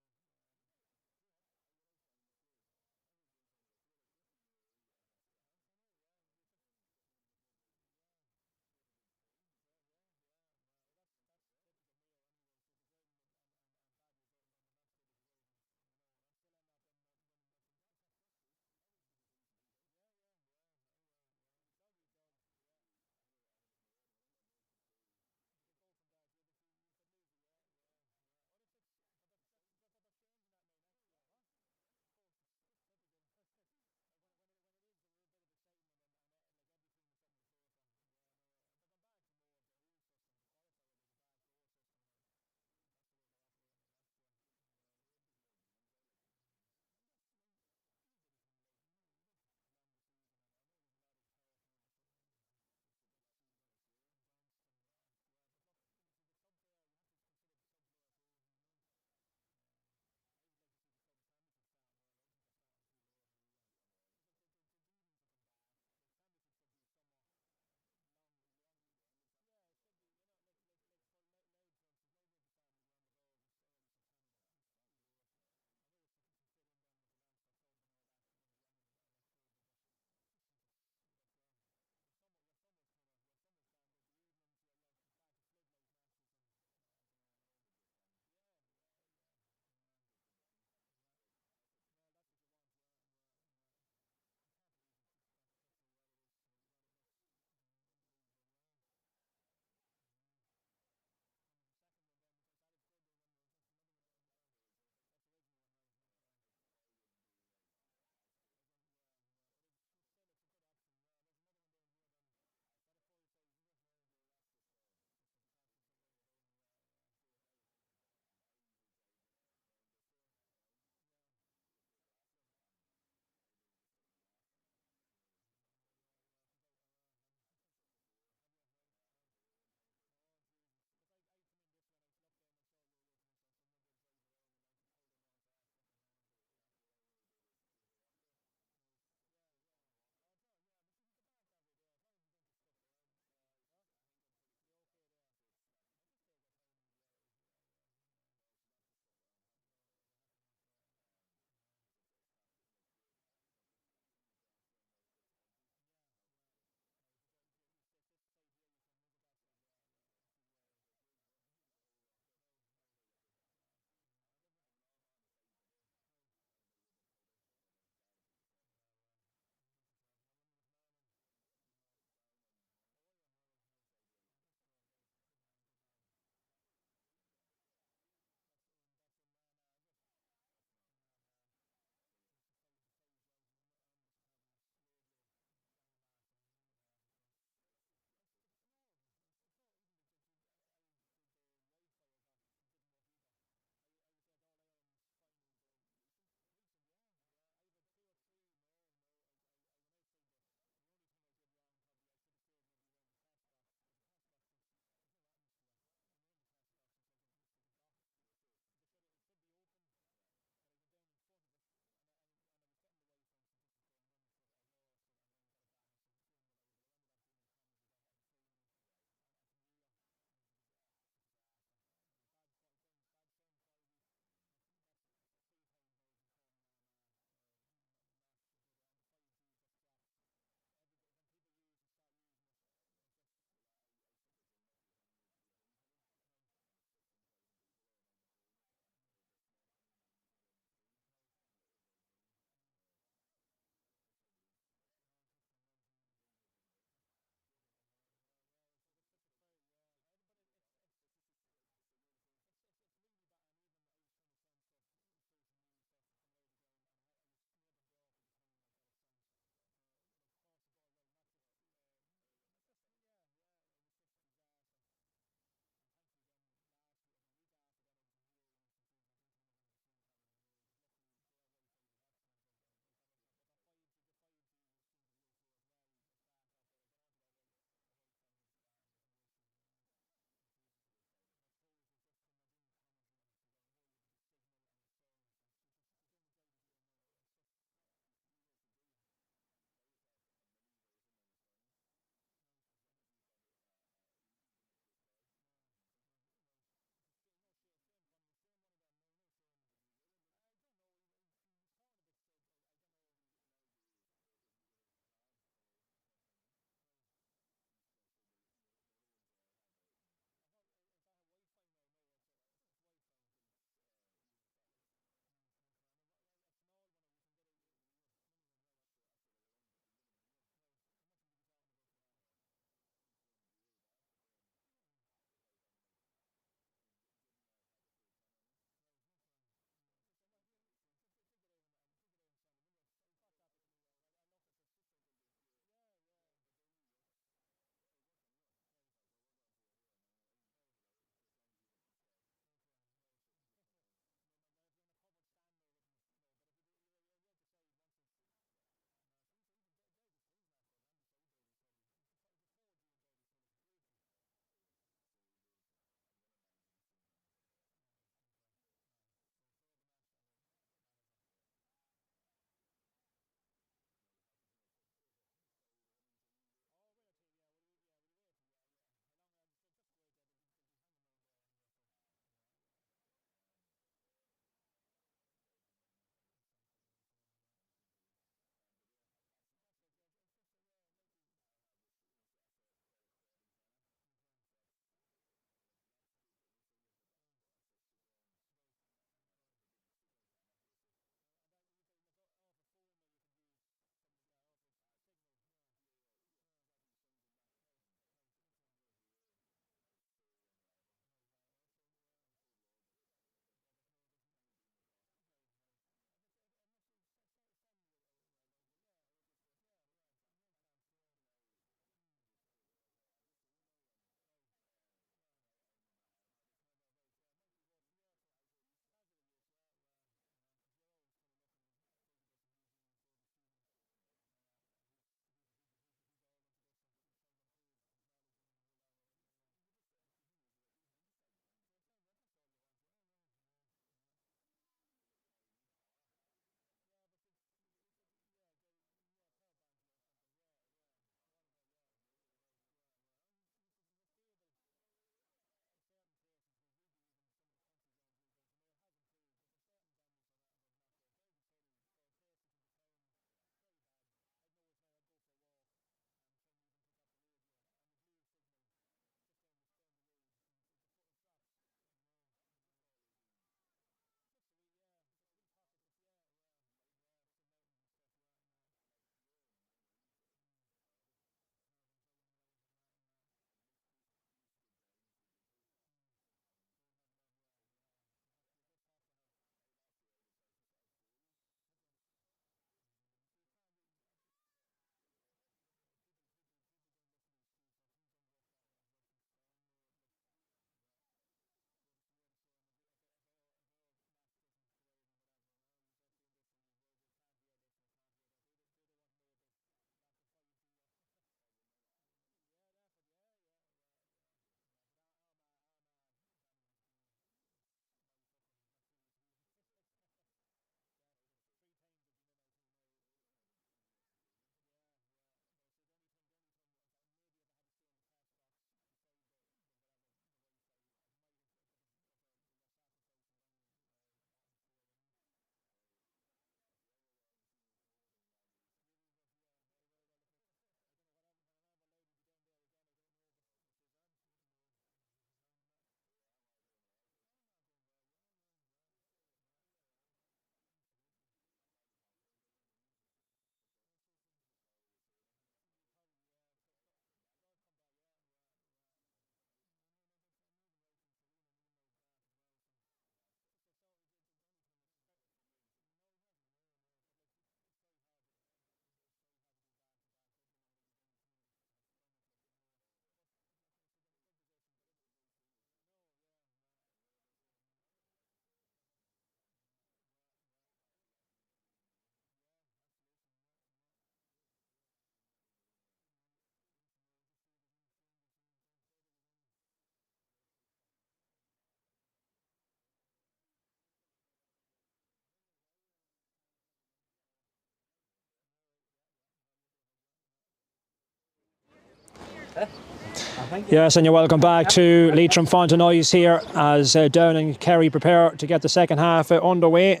Yes, and you're welcome back to Leitrim Fontenoys here as Down and Kerry prepare to get the second half underway.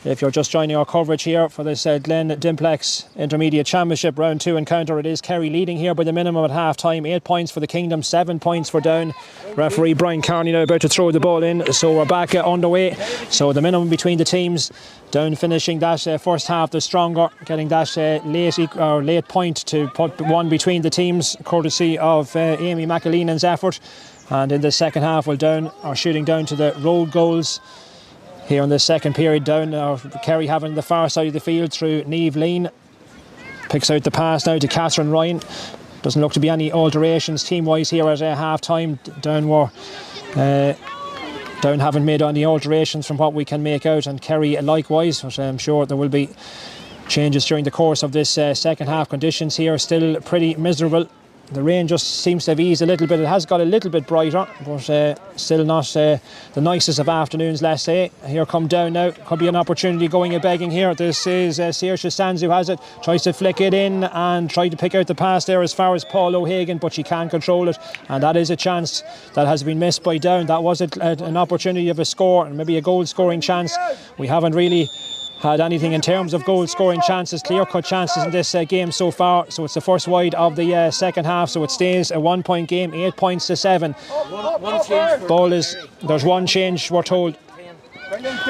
If you're just joining our coverage here for this Glen Dimplex Intermediate Championship Round 2 encounter, it is Kerry leading here by the minimum at half time. 8 points for the Kingdom, 7 points for Down. Referee Brian Carney now about to throw the ball in, so we're back underway. So the minimum between the teams, Down finishing that first half the stronger, getting that late point to put one between the teams, courtesy of Amy McAleenan's effort. And in the second half, well, Down are shooting down to the road goals. Here in the second period, Down, Kerry having the far side of the field through Niamh Lean. Picks out the pass now to Catherine Ryan. Doesn't look to be any alterations team-wise here at half-time. Down haven't made any alterations from what we can make out, and Kerry likewise. But I'm sure there will be changes during the course of this second half. Conditions here still pretty miserable. The rain just seems to have eased a little bit. It has got a little bit brighter, but still not the nicest of afternoons, let's say. Here come Down now. Could be an opportunity going a begging here. This is Saoirse Sands who has it. Tries to flick it in and try to pick out the pass there as far as Paul O'Hagan, but she can't control it. And that is a chance that has been missed by Down. That was an opportunity of a score and maybe a goal scoring chance. We haven't really had anything in terms of goal scoring chances, clear-cut chances in this game so far. So it's the first wide of the second half, so it stays a 1 point game, 8 points to 7. There's one change, we're told,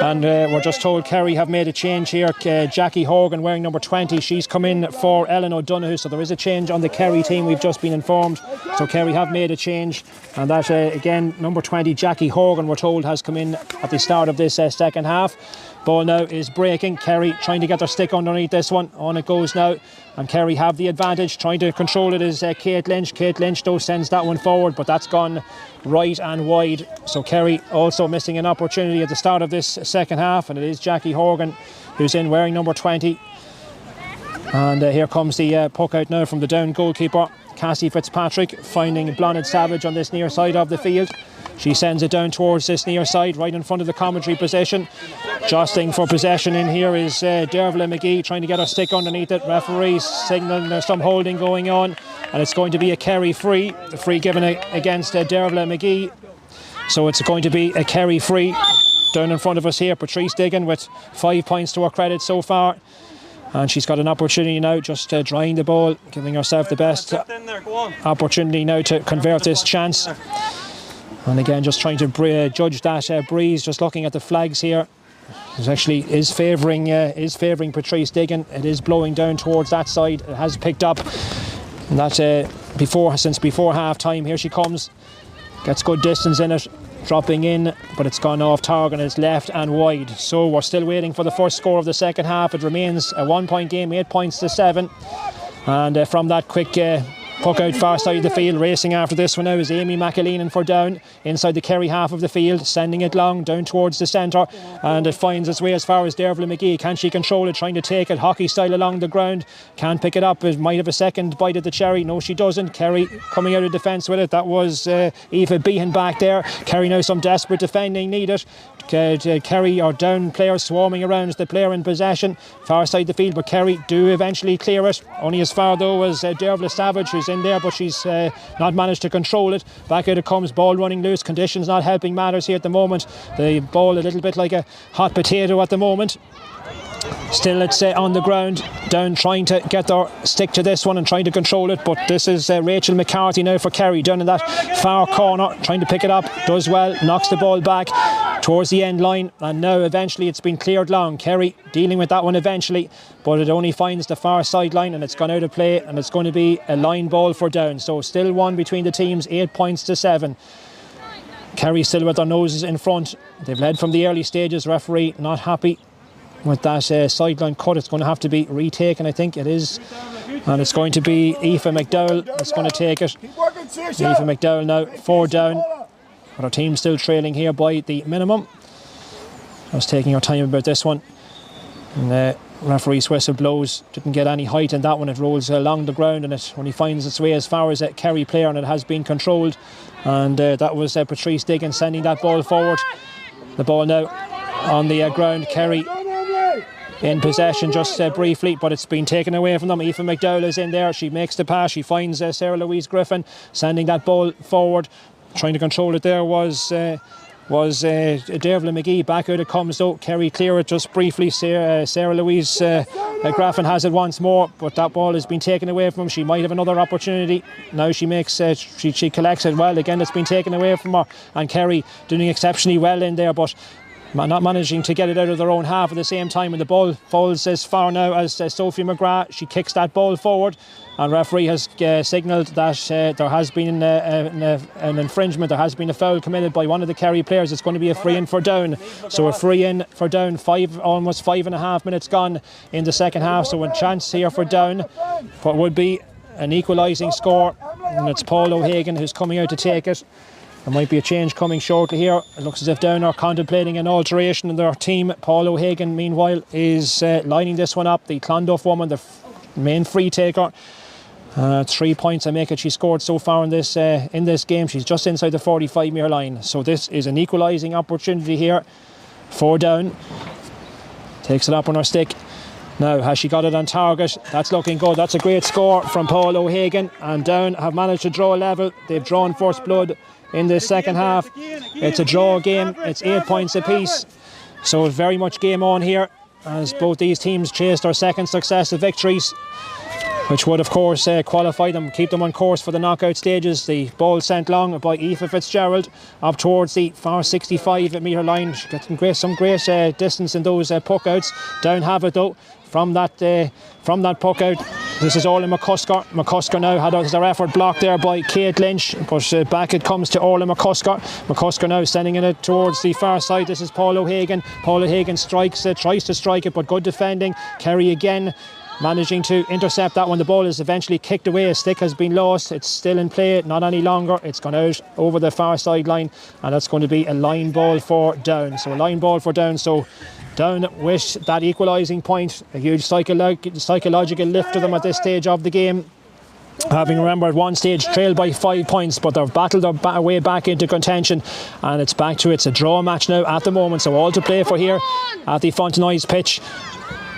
and we're just told Kerry have made a change here. Jackie Horgan wearing number 20, she's come in for Ellen O'Donoghue, so there is a change on the Kerry team, we've just been informed. So Kerry have made a change, and that again, number 20 Jackie Horgan, we're told, has come in at the start of this second half. Ball now is breaking. Kerry trying to get their stick underneath this one. On it goes now. And Kerry have the advantage. Trying to control it is Kate Lynch. Kate Lynch though sends that one forward, but that's gone right and wide. So Kerry also missing an opportunity at the start of this second half. And it is Jackie Horgan who's in wearing number 20. And here comes the puck out now from the Down goalkeeper, Cassie Fitzpatrick, finding Blonde Savage on this near side of the field. She sends it down towards this near side, right in front of the commentary position. Jostling for possession in here is Dervla McGee, trying to get her stick underneath it. Referee signalling there's some holding going on, and it's going to be a Kerry free. The free given against Dervla McGee. So it's going to be a Kerry free. Down in front of us here, Patrice Diggin with 5 points to her credit so far. And she's got an opportunity now, just drying the ball, giving herself the best opportunity now to convert this chance. And again, just trying to judge that breeze, just looking at the flags here. It actually is favouring Patrice Diggin. It is blowing down towards that side. It has picked up. And that since before half time. Here she comes. Gets good distance in it. Dropping in, but it's gone off target and it's left and wide. So we're still waiting for the first score of the second half. It remains a 1 point game, 8 points to 7. And from that quick puck out far side of the field, racing after this one now is Amy McAleenan for Down, inside the Kerry half of the field, sending it long down towards the centre, and it finds its way as far as Dervla McGee. Can she control it? Trying to take it hockey style along the ground, can't pick it up. It might have a second bite at the cherry. No, she doesn't. Kerry coming out of defence with it. That was Eva Behan back there. Kerry now some desperate defending needed. Kerry or Down players swarming around as the player in possession far side the field, but Kerry do eventually clear it, only as far though as Dervla Savage, who's in there, but she's not managed to control it. Back out it comes, ball running loose, conditions not helping matters here at the moment. The ball a little bit like a hot potato at the moment. Still it's on the ground. Down trying to get their stick to this one and trying to control it, but this is Rachel McCarthy now for Kerry, down in that far corner, trying to pick it up, does well, knocks the ball back towards the end line, and now eventually it's been cleared long. Kerry dealing with that one eventually, but it only finds the far sideline and it's gone out of play, and it's going to be a line ball for Down. So still one between the teams, 8 points to 7. Kerry still with their noses in front. They've led from the early stages. Referee not happy with that sideline cut. It's going to have to be retaken, I think it is, and it's going to be Aoife McDowell that's going to take it. Aoife McDowell now for Down, but our team still trailing here by the minimum. I was taking our time about this one, and the referee's whistle blows. Didn't get any height in that one. It rolls along the ground and it only finds its way as far as a Kerry player, and it has been controlled, and that was Patrice Diggin sending that ball forward. The ball now on the ground. Kerry in possession just briefly, but it's been taken away from them. Aoife McDowell is in there. She makes the pass. She finds Sarah Louise Griffin, sending that ball forward. Trying to control it there was Dervla McGee. Back out it comes though. Kerry clear it just briefly. Sarah Louise Griffin has it once more, but that ball has been taken away from him. She might have another opportunity. Now she makes she collects it well. Again, it's been taken away from her, and Kerry doing exceptionally well in there, but not managing to get it out of their own half at the same time. And the ball falls as far now as Sophie McGrath. She kicks that ball forward, and referee has signalled that there has been an infringement. There has been a foul committed by one of the Kerry players. It's going to be a free in for Down. So a free in for Down. Almost 5.5 minutes gone in the second half. So a chance here for Down, what would be an equalising score, and it's Paul O'Hagan who's coming out to take it. There might be a change coming shortly here. It looks as if Down are contemplating an alteration in their team. Paul O'Hagan, meanwhile, is lining this one up. The Clonduff woman, the main free taker. 3 points I make it she scored so far in this game. She's just inside the 45-metre line. So this is an equalising opportunity here for Down. Takes it up on her stick. Now, has she got it on target? That's looking good. That's a great score from Paul O'Hagan. And Down have managed to draw a level. They've drawn first blood in this second half. It's a draw game. It's 8 points apiece. So it's very much game on here as both these teams chase their second successive victories, which would of course qualify them, keep them on course for the knockout stages. The ball sent long by Aoife Fitzgerald up towards the far 65-metre line. She gets some great distance in those puck outs. Down have it though from that puck out. This is Orla McCusker. McCusker now had their effort blocked there by Kate Lynch, but back it comes to Orla McCusker. McCusker now sending it towards the far side. This is Paul O'Hagan. Paul O'Hagan strikes it, tries to strike it, but good defending. Kerry again managing to intercept that one. The ball is eventually kicked away. A stick has been lost. It's still in play, not any longer. It's gone out over the far sideline, and that's going to be a line ball for Down. So a line ball for Down. So Down with that equalising point, a huge psychological lift to them at this stage of the game. Having, remember, at one stage trailed by 5 points, but they've battled their way back into contention, and it's a draw match now at the moment. So all to play for here at the Fontenoy's pitch.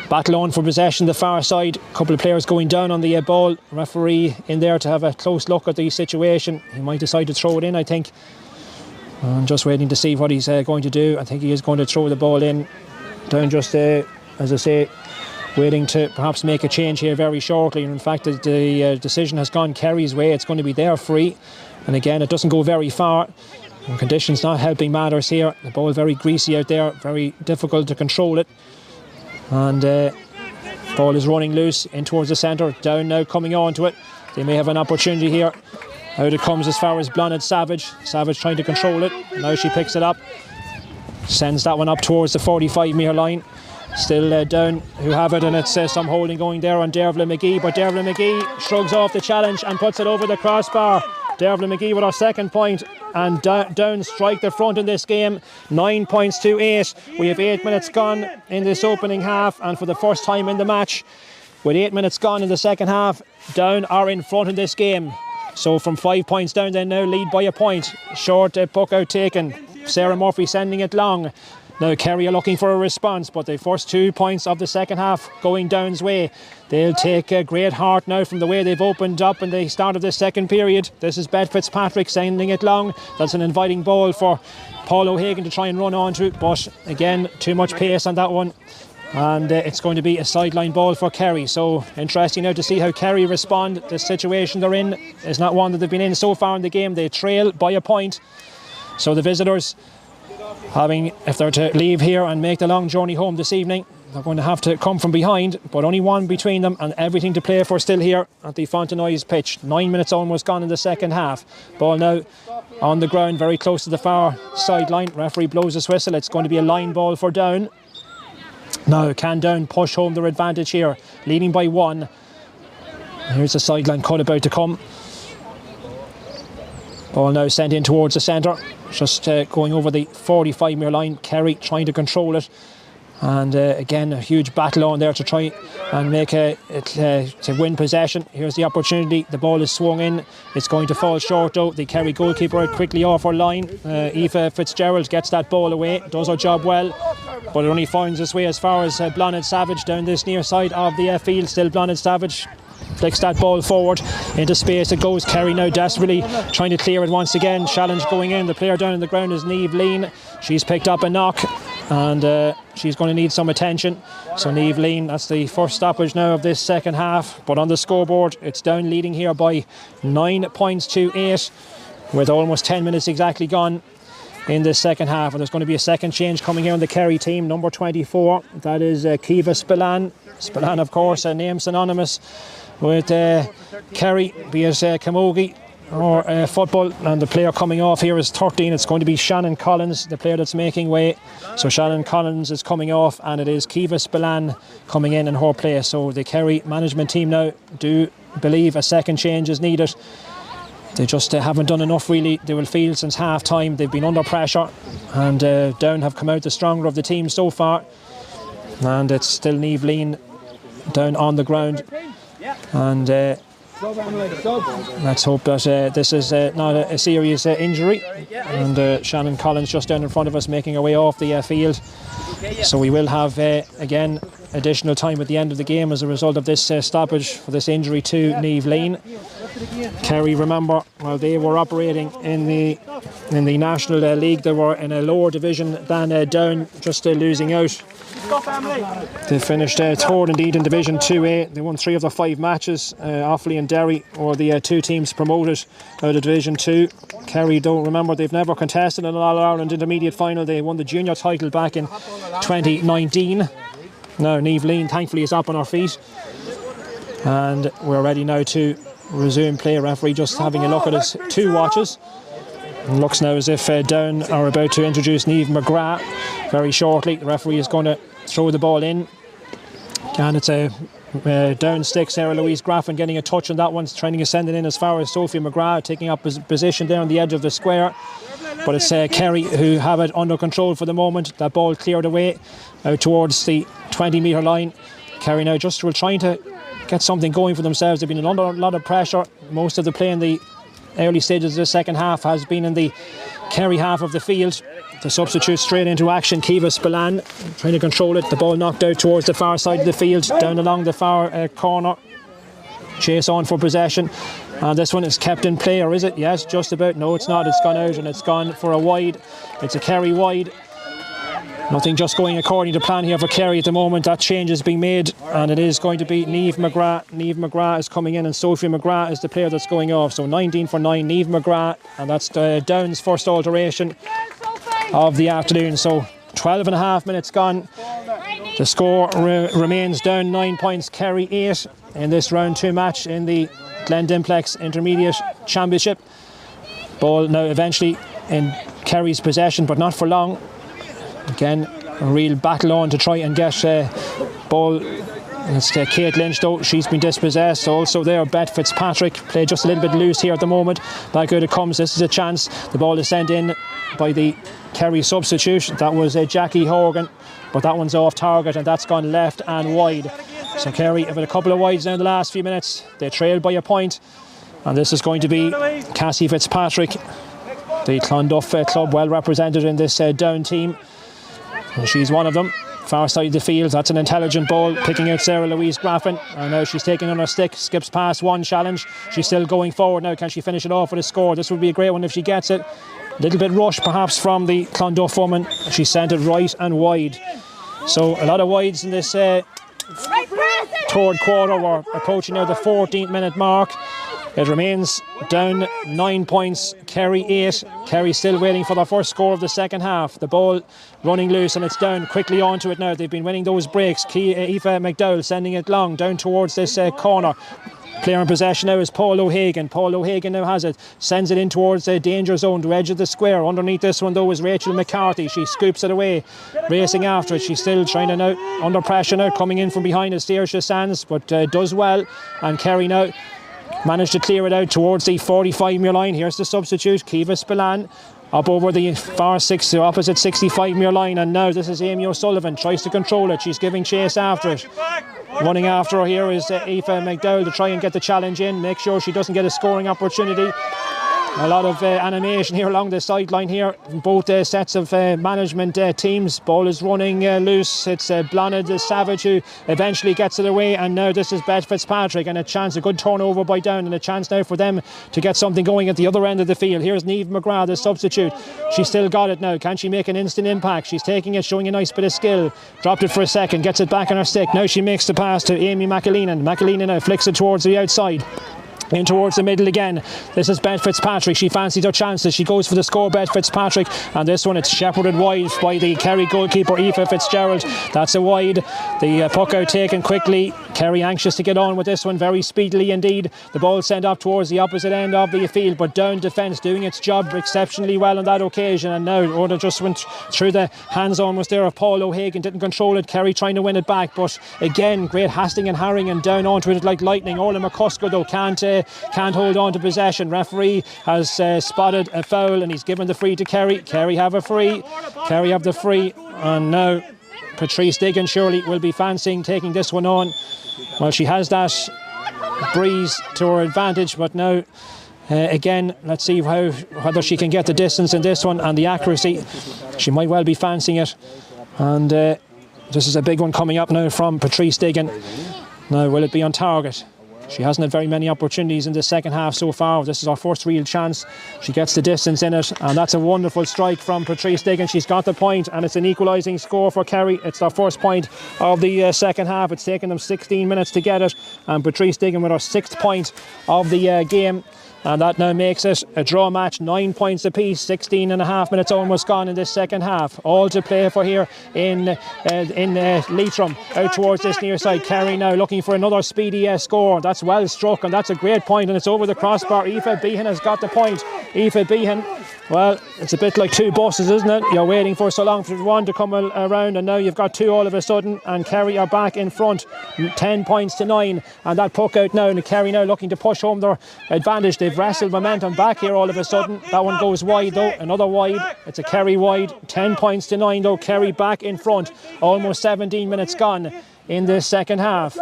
Battle on for possession, the far side. A couple of players going down on the ball. Referee in there to have a close look at the situation. He might decide to throw it in, I think. I'm just waiting to see what he's going to do. I think he is going to throw the ball in. Down just, as I say, waiting to perhaps make a change here very shortly. And in fact, the decision has gone Kerry's way. It's going to be their free. And again, it doesn't go very far. And conditions not helping matters here. The ball very greasy out there. Very difficult to control it. And ball is running loose in towards the centre. Down now coming on to it. They may have an opportunity here. Out it comes as far as Blonde Savage. Savage trying to control it. Now she picks it up. Sends that one up towards the 45-metre line. Still Down who have it, and it's some holding going there on Dervla McGee. But Dervla McGee shrugs off the challenge and puts it over the crossbar. Dervla McGee with our second point, and Down strike the front in this game. 9 points to 8. We have 8 minutes gone in this opening half, and for the first time in the match, with 8 minutes gone in the second half, Down are in front in this game. So from 5 points down, they now lead by a point. Short puck out taken. Sarah Murphy sending it long. Now Kerry are looking for a response, but the first 2 points of the second half going Down's way. They'll take a great heart now from the way they've opened up in the start of the second period. This is Beth Fitzpatrick sending it long. That's an inviting ball for Paul O'Hagan to try and run onto, but again, too much pace on that one. And it's going to be a sideline ball for Kerry. So interesting now to see how Kerry respond. The situation they're in is not one that they've been in so far in the game. They trail by a point. So the visitors, if they're to leave here and make the long journey home this evening, they're going to have to come from behind, but only one between them and everything to play for still here at the Fontenoy's pitch. 9 minutes almost gone in the second half. Ball now on the ground, very close to the far sideline. Referee blows his whistle. It's going to be a line ball for Down. Now can Down push home their advantage here, leading by 1. Here's the sideline cut about to come. Ball now sent in towards the centre, just going over the 45-metre line. Kerry trying to control it, And again, a huge battle on there to try and make to win possession. Here's the opportunity. The ball is swung in. It's going to fall short though. The Kerry goalkeeper out quickly off her line. Aoife Fitzgerald gets that ball away, does her job well, but it only finds its way as far as Blonid Savage down this near side of the field. Still Blonid Savage flicks that ball forward into space. It goes. Kerry now desperately trying to clear it once again. Challenge going in. The player down on the ground is Niamh Lean. She's picked up a knock, and she's going to need some attention. So Niamh Lean, that's the first stoppage now of this second half. But on the scoreboard, it's Down leading here by 9 points to 8, with almost 10 minutes exactly gone in this second half. And there's going to be a second change coming here on the Kerry team. Number 24, that is Kiva Spillane. Spillane, of course, a name synonymous with Kerry, be it camogie or football. And the player coming off here is 13. It's going to be Shannon Collins, the player that's making way. So Shannon Collins is coming off, and it is Kiva Spillane coming in her place. So the Kerry management team now do believe a second change is needed. They just haven't done enough really. They will feel since half time. They've been under pressure, and Down have come out the stronger of the team so far. And it's still Niamh Lean down on the ground. And let's hope that this is not a serious injury. And Shannon Collins just down in front of us making her way off the field. So we will have again additional time at the end of the game as a result of this stoppage for this injury to Niamh Lean. Kerry, remember, while they were operating in the National League, they were in a lower division than Down, just losing out. They finished third indeed in Division 2A. They won 3 of their 5 matches. Offaly and Derry were the 2 teams promoted out of Division 2. Kerry, though, remember, they've never contested an All-Ireland intermediate final. They won the junior title back in 2019. Now Niamh Lean thankfully is up on her feet, and we're ready now to resume play. Referee just having a look at his 2 watches. It looks now as if Down are about to introduce Niamh McGrath very shortly. The referee is going to throw the ball in, and it's a Down stick. Sarah Louise Graffin getting a touch on that one, trying to send it in as far as Sophie McGrath, taking up his position there on the edge of the square. But it's Kerry who have it under control for the moment. That ball cleared away out towards the 20-metre line. Kerry now just were trying to get something going for themselves. They've been under a lot of pressure. Most of the play in the early stages of the second half has been in the Kerry half of the field. The substitute straight into action. Kiva Spillane trying to control it. The ball knocked out towards the far side of the field, down along the far corner. Chase on for possession. And this one is kept in play, or is it? Yes, just about. No, it's not. It's gone out, and it's gone for a wide. It's a Kerry wide. Nothing just going according to plan here for Kerry at the moment. That change is being made, and it is going to be Niamh McGrath. Niamh McGrath is coming in, and Sophie McGrath is the player that's going off. So 19 for 9, Niamh McGrath, and that's Down's first alteration of the afternoon. So 12 and a half minutes gone. The score remains Down 9 points, Kerry 8 in this round 2 match in the Glen Dimplex Intermediate Championship. Ball now eventually in Kerry's possession, but not for long. Again, a real battle on to try and get ball. It's Kate Lynch though, she's been dispossessed. Also there, Beth Fitzpatrick played just a little bit loose here at the moment. Back out it comes, this is a chance. The ball is sent in by the Kerry substitute. That was Jackie Horgan, but that one's off target, and that's gone left and wide. So Kerry have had a couple of wides now in the last few minutes. They trailed by a point, and this is going to be Cassie Fitzpatrick, the Clonduff club, well represented in this Down team. And she's one of them. Far side of the field, that's an intelligent ball, picking out Sarah Louise Graffin. And now she's taking on her stick, skips past one challenge. She's still going forward now. Can she finish it off with a score? This would be a great one if she gets it. A little bit rushed perhaps from the Clonduff woman. She sent it right and wide. So a lot of wides in this third quarter. We're approaching now the 14th minute mark. It remains Down 9 points, Kerry 8. Kerry still waiting for their first score of the second half. The ball running loose, and it's Down quickly onto it now. They've been winning those breaks. Aoife McDowell sending it long down towards this corner. Player in possession now is Paul O'Hagan. Paul O'Hagan now has it, sends it in towards the danger zone, the edge of the square. Underneath this one though is Rachel McCarthy. She scoops it away, racing after it. She's still trying to now, under pressure now, coming in from behind is Saoirse Sands, but does well. And Kerry now managed to clear it out towards the 45-metre line. Here's the substitute, Kiva Spillane. up over the far six, the opposite 65 metre line, and now this is Amy O'Sullivan, tries to control it, she's giving chase after it. Running after her here is Aoife McDowell to try and get the challenge in, make sure she doesn't get a scoring opportunity. A lot of animation here along the sideline here. Both sets of management teams. Ball is running loose. It's Blonid Savage who eventually gets it away. And now this is Beth Fitzpatrick, and a chance, a good turnover by Down, and a chance now for them to get something going at the other end of the field. Here's Niamh McGrath, the substitute. She's still got it now. Can she make an instant impact? She's taking it, showing a nice bit of skill. Dropped it for a second, gets it back on her stick. Now she makes the pass to Amy McAleenan. McAleenan now flicks it towards the outside. In towards the middle again. This is Beth Fitzpatrick. She fancies her chances. She goes for the score, Beth Fitzpatrick. And this one, it's shepherded wide by the Kerry goalkeeper, Aoife Fitzgerald. That's a wide. The puck out taken quickly. Kerry anxious to get on with this one very speedily indeed. The ball sent up towards the opposite end of the field, but Down defence doing its job exceptionally well on that occasion. And now Order just went through the hands on was there of Paul O'Hagan. Didn't control it. Kerry trying to win it back. But again, great Hastings and Harring and Down onto it like lightning. Ola McCusker though can't hold on to possession. Referee has spotted a foul and he's given the free to Kerry. Kerry have a free. Kerry have the free. And now Patrice Diggin surely will be fancying taking this one on. Well, she has that breeze to her advantage, but now again, let's see whether she can get the distance in this one and the accuracy. She might well be fancying it. And this is a big one coming up now from Patrice Diggin. Now, will it be on target? She hasn't had very many opportunities in the second half so far. This is her first real chance. She gets the distance in it, and that's a wonderful strike from Patrice Diggin. She's got the point, and it's an equalising score for Kerry. It's their first point of the second half. It's taken them 16 minutes to get it, and Patrice Diggin with her 6th point of the game. And that now makes it a draw match, 9 points apiece, 16 and a half minutes almost gone in this second half. All to play for here in Leitrim, out towards this near side. Kerry now looking for another speedy score. That's well struck, and that's a great point, and it's over the crossbar. Aoife Behan has got the point. Aoife Behan, well, it's a bit like two buses, isn't it? You're waiting for so long for one to come around, and now you've got two all of a sudden, and Kerry are back in front, 10 points to 9, and that puck out now, and Kerry now looking to push home their advantage. They've wrestled momentum back here all of a sudden. That one goes wide though, another wide. It's a Kerry wide, 10 points to 9 though. Kerry back in front, almost 17 minutes gone in this second half.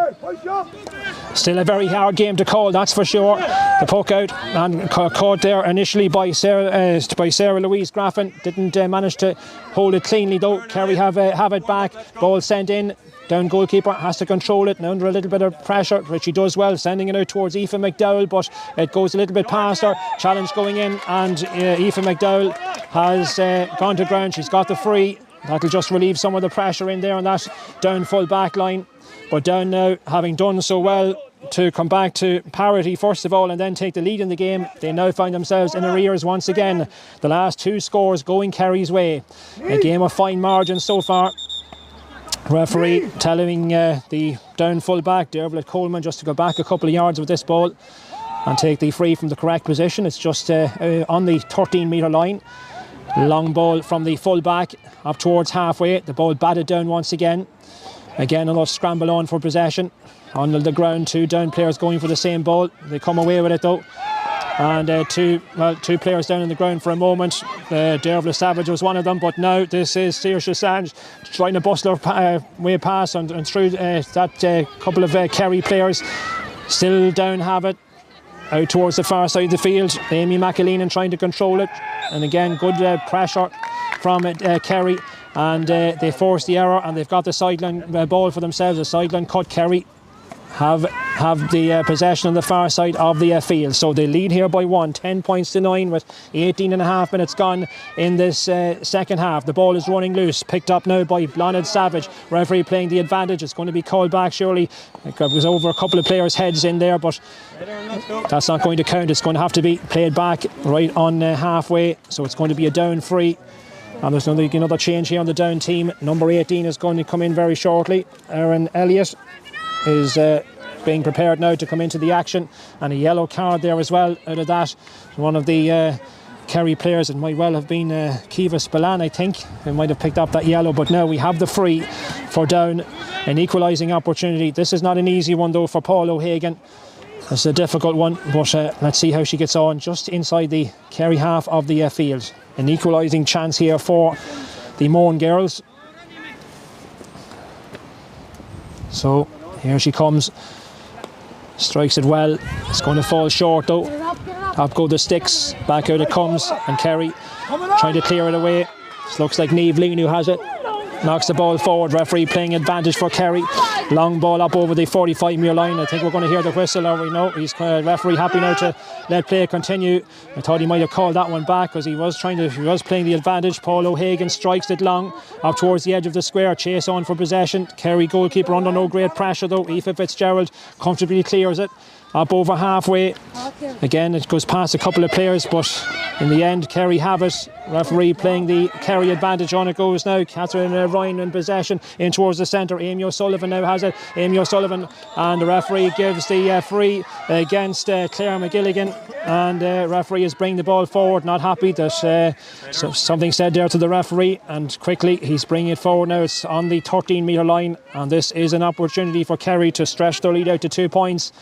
Still a very hard game to call, that's for sure. The puck out and caught there initially by Sarah Louise Graffin. Didn't manage to hold it cleanly though. Kerry have it back. Ball sent in. Down goalkeeper has to control it now under a little bit of pressure, which she does well, sending it out towards Aoife McDowell, but it goes a little bit past her. Challenge going in, and Aoife McDowell has gone to ground. She's got the free. That'll just relieve some of the pressure in there on that Down full back line. But Down now, having done so well to come back to parity first of all and then take the lead in the game, they now find themselves in arrears once again. The last two scores going Kerry's way. A game of fine margins so far. Referee telling the Down full back, Dervlet Coleman, just to go back a couple of yards with this ball and take the free from the correct position. It's just on the 13 metre line. Long ball from the full back up towards halfway. The ball batted down once again. Again, another scramble on for possession. On the ground, two Down players going for the same ball. They come away with it though. And two players down on the ground for a moment. Dervla Savage was one of them, but now this is Saoirse Sange trying to bust her way past and through that couple of Kerry players. Still Down have it. Out towards the far side of the field. Amy McAleenan trying to control it. And again, good pressure from Kerry. And they force the error, and they've got the sideline ball for themselves. A sideline cut. Kerry have the possession on the far side of the field. So they lead here by 1, 10 points to 9 with 18 and a half minutes gone in this second half. The ball is running loose, picked up now by Blonid Savage. Referee playing the advantage. It's going to be called back surely. It was over a couple of players' heads in there, but that's not going to count. It's going to have to be played back right on halfway. So it's going to be a Down free. And there's another change here on the Down team. Number 18 is going to come in very shortly. Erin Elliott is being prepared now to come into the action, and a yellow card there as well out of that. One of the Kerry players, it might well have been Kiva Spillane, I think, who might have picked up that yellow, but now we have the free for Down, an equalising opportunity. This is not an easy one though for Paul O'Hagan. It's a difficult one, but let's see how she gets on just inside the Kerry half of the field. an equalising chance here for the Mourne girls. So here she comes, strikes it well. It's going to fall short though. Up go the sticks, back out it comes, and Kerry trying to clear it away. This looks like Niamh Lean who has it. Knocks the ball forward. Referee playing advantage for Kerry. Long ball up over the 45-metre line. I think we're going to hear the whistle, or we know he's referee happy now to let play continue. I thought he might have called that one back because he was playing the advantage. Paul O'Hagan strikes it long up towards the edge of the square. Chase on for possession. Kerry goalkeeper under no great pressure though. Aoife Fitzgerald comfortably clears it. Up over halfway. Again, it goes past a couple of players, but in the end, Kerry have it. Referee playing the Kerry advantage. On it goes now. Catherine Ryan in possession in towards the centre. Amy O'Sullivan now has it. Amy O'Sullivan, and the referee gives the free against Claire McGilligan, and referee is bringing the ball forward. Not happy that something said there to the referee, and quickly he's bringing it forward now. It's on the 13-metre line, and this is an opportunity for Kerry to stretch their lead out to 2 points.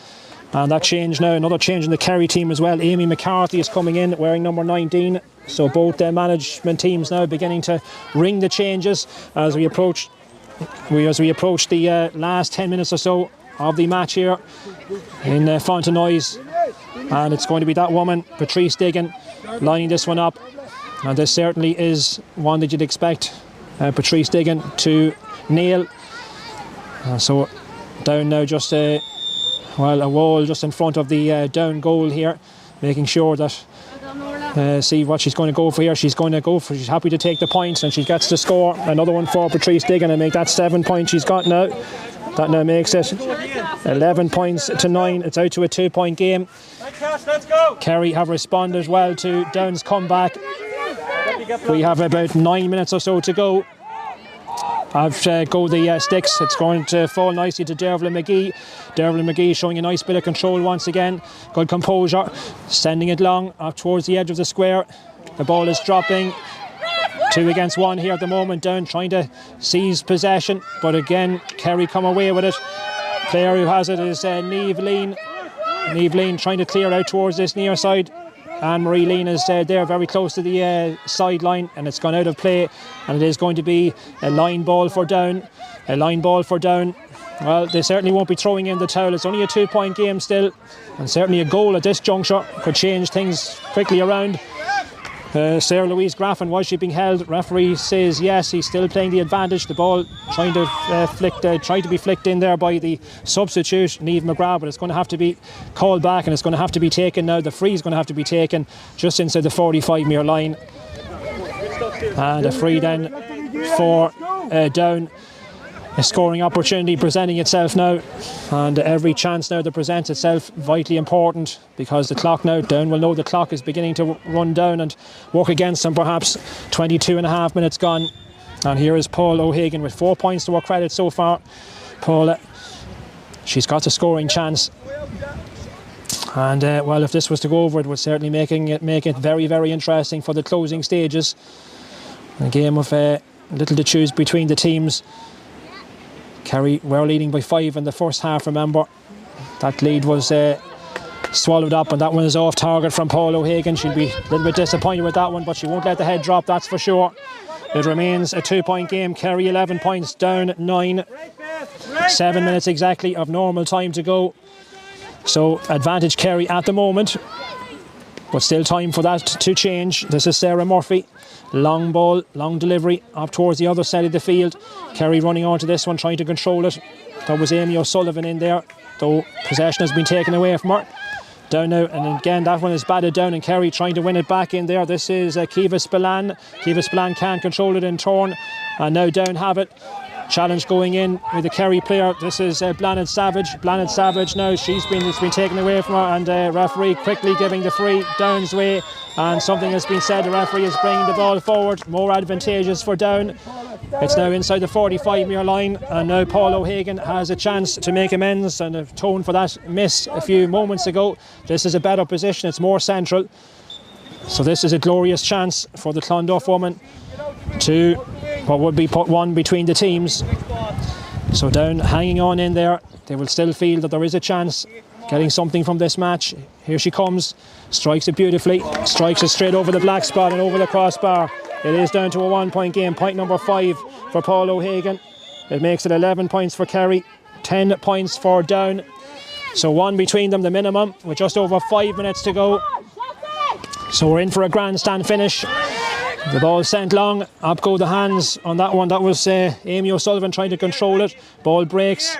And that change now, another change in the Kerry team as well. Amy McCarthy is coming in wearing number 19. So both their management teams now beginning to ring the changes as we approach the last 10 minutes or so of the match here in Fontenoy. And it's going to be that woman, Patrice Diggin, lining this one up. And this certainly is one that you'd expect Patrice Diggin to nail. So down now just a wall just in front of the down goal here, making sure that see what she's going to go for here. She's happy to take the points, and she gets to score another one for Patrice Diggin and make that 7 points she's got now. That now makes it 11 points to 9. It's out to a 2-point game. Kerry have responded well to Down's comeback. We have about 9 minutes or so to go. Go the sticks. It's going to fall nicely to Dervla McGee. Dervla McGee showing a nice bit of control once again. Good composure. Sending it long up towards the edge of the square. The ball is dropping. 2 against 1 here at the moment. Down trying to seize possession, but again Kerry come away with it. Player who has it is Niamh Lean. Niamh Lean trying to clear out towards this near side. Anne-Marie Lean is there very close to the sideline, and it's gone out of play, and it is going to be a line ball for Down. A line ball for Down. Well, they certainly won't be throwing in the towel. It's only a 2-point game still, and certainly a goal at this juncture could change things quickly around. Sarah Louise Graffin, was she being held? Referee says yes, he's still playing the advantage. The ball trying to be flicked in there by the substitute, Niamh McGrath, but it's going to have to be called back, and it's going to have to be taken now. The free is going to have to be taken just inside the 45-metre line. And a free then for Down. A scoring opportunity presenting itself now, and every chance now that presents itself vitally important, because the clock now, Down will know the clock is beginning to run down and work against them. Perhaps 22 and a half minutes gone, and here is Paul O'Hagan with 4 points to her credit so far. Paula, she's got a scoring chance, and well, if this was to go over, it would certainly make it very, very interesting for the closing stages. A game of little to choose between the teams. Kerry were leading by 5 in the first half, remember. That lead was swallowed up, and that one is off target from Paul O'Hagan. She'll be a little bit disappointed with that one, but she won't let the head drop, that's for sure. It remains a 2-point game. Kerry 11 points, Down 9. 7 minutes exactly of normal time to go. So advantage Kerry at the moment, but still time for that to change. This is Sarah Murphy. Long ball, long delivery up towards the other side of the field. Kerry running onto this one, trying to control it. That was Amy O'Sullivan in there, though possession has been taken away from her. Down now, and again that one is batted down, and Kerry trying to win it back in there. This is Kiva Spillane. Kiva Spillane can't control it in turn, and now Down have it. Challenge going in with the Kerry player. This is Blanid Savage. Blanid Savage now, it's been taken away from her, and referee quickly giving the free Down's way, and something has been said. The referee is bringing the ball forward, more advantageous for Down. It's now inside the 45-metre line, and now Paul O'Hagan has a chance to make amends and atone for that miss a few moments ago. This is a better position, it's more central, so this is a glorious chance for the Clonduff woman to what would be put one between the teams. So Down hanging on in there. They will still feel that there is a chance getting something from this match. Here she comes, strikes it beautifully, strikes it straight over the black spot and over the crossbar. It is down to a 1 point game, point number 5 for Paul O'Hagan. It makes it 11 points for Kerry, 10 points for Down. So 1 between them, the minimum, with just over 5 minutes to go. So we're in for a grandstand finish. The ball sent long, up go the hands on that one. That was Amy O'Sullivan trying to control it. Ball breaks,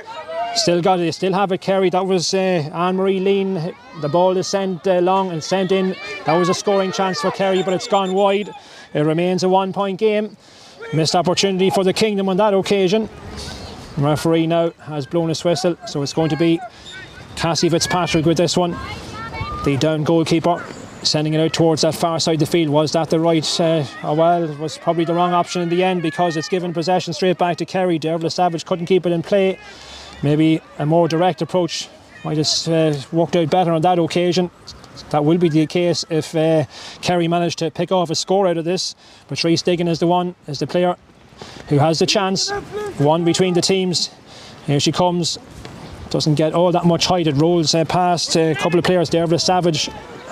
still got it, still have it, Kerry. That was Anne-Marie Lean. The ball is sent long and sent in. That was a scoring chance for Kerry, but it's gone wide. It remains a 1 point game. Missed opportunity for the Kingdom on that occasion. The referee now has blown his whistle, so it's going to be Cassie Fitzpatrick with this one. The Down goalkeeper sending it out towards that far side of the field. Was that the right? Well, it was probably the wrong option in the end, because it's given possession straight back to Kerry. Dervla Savage couldn't keep it in play. Maybe a more direct approach might have worked out better on that occasion. That will be the case if Kerry managed to pick off a score out of this. Patrice Diggin is the player who has the chance. 1 between the teams. Here she comes. Doesn't get all that much height. It rolls past a couple of players. Dervla Savage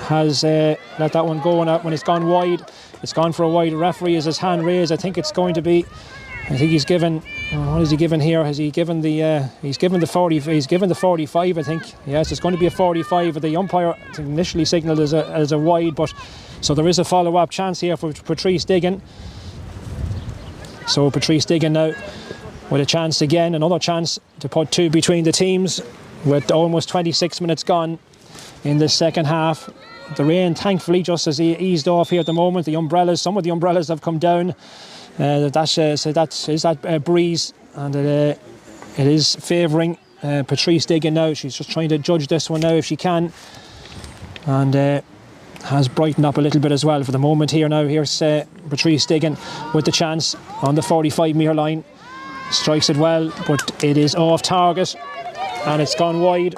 has let that one go, and when it's gone wide, it's gone for a wide. The referee has his hand raised. I think it's going to be, I think he's given, what is he given here? Has he given the he's given the 40, he's given the 45, I think. Yes, it's going to be a 45. The umpire initially signalled as a wide, but so there is a follow-up chance here for Patrice Diggin. So Patrice Diggin now with a chance again, another chance to put 2 between the teams with almost 26 minutes gone in the second half. The rain, thankfully, just as he eased off here at the moment. The umbrellas, some of the umbrellas have come down. So that breeze, and it is favouring Patrice Diggin now. She's just trying to judge this one now if she can, and has brightened up a little bit as well for the moment here now. Here's Patrice Diggin with the chance on the 45 metre line. Strikes it well, but it is off target and it's gone wide.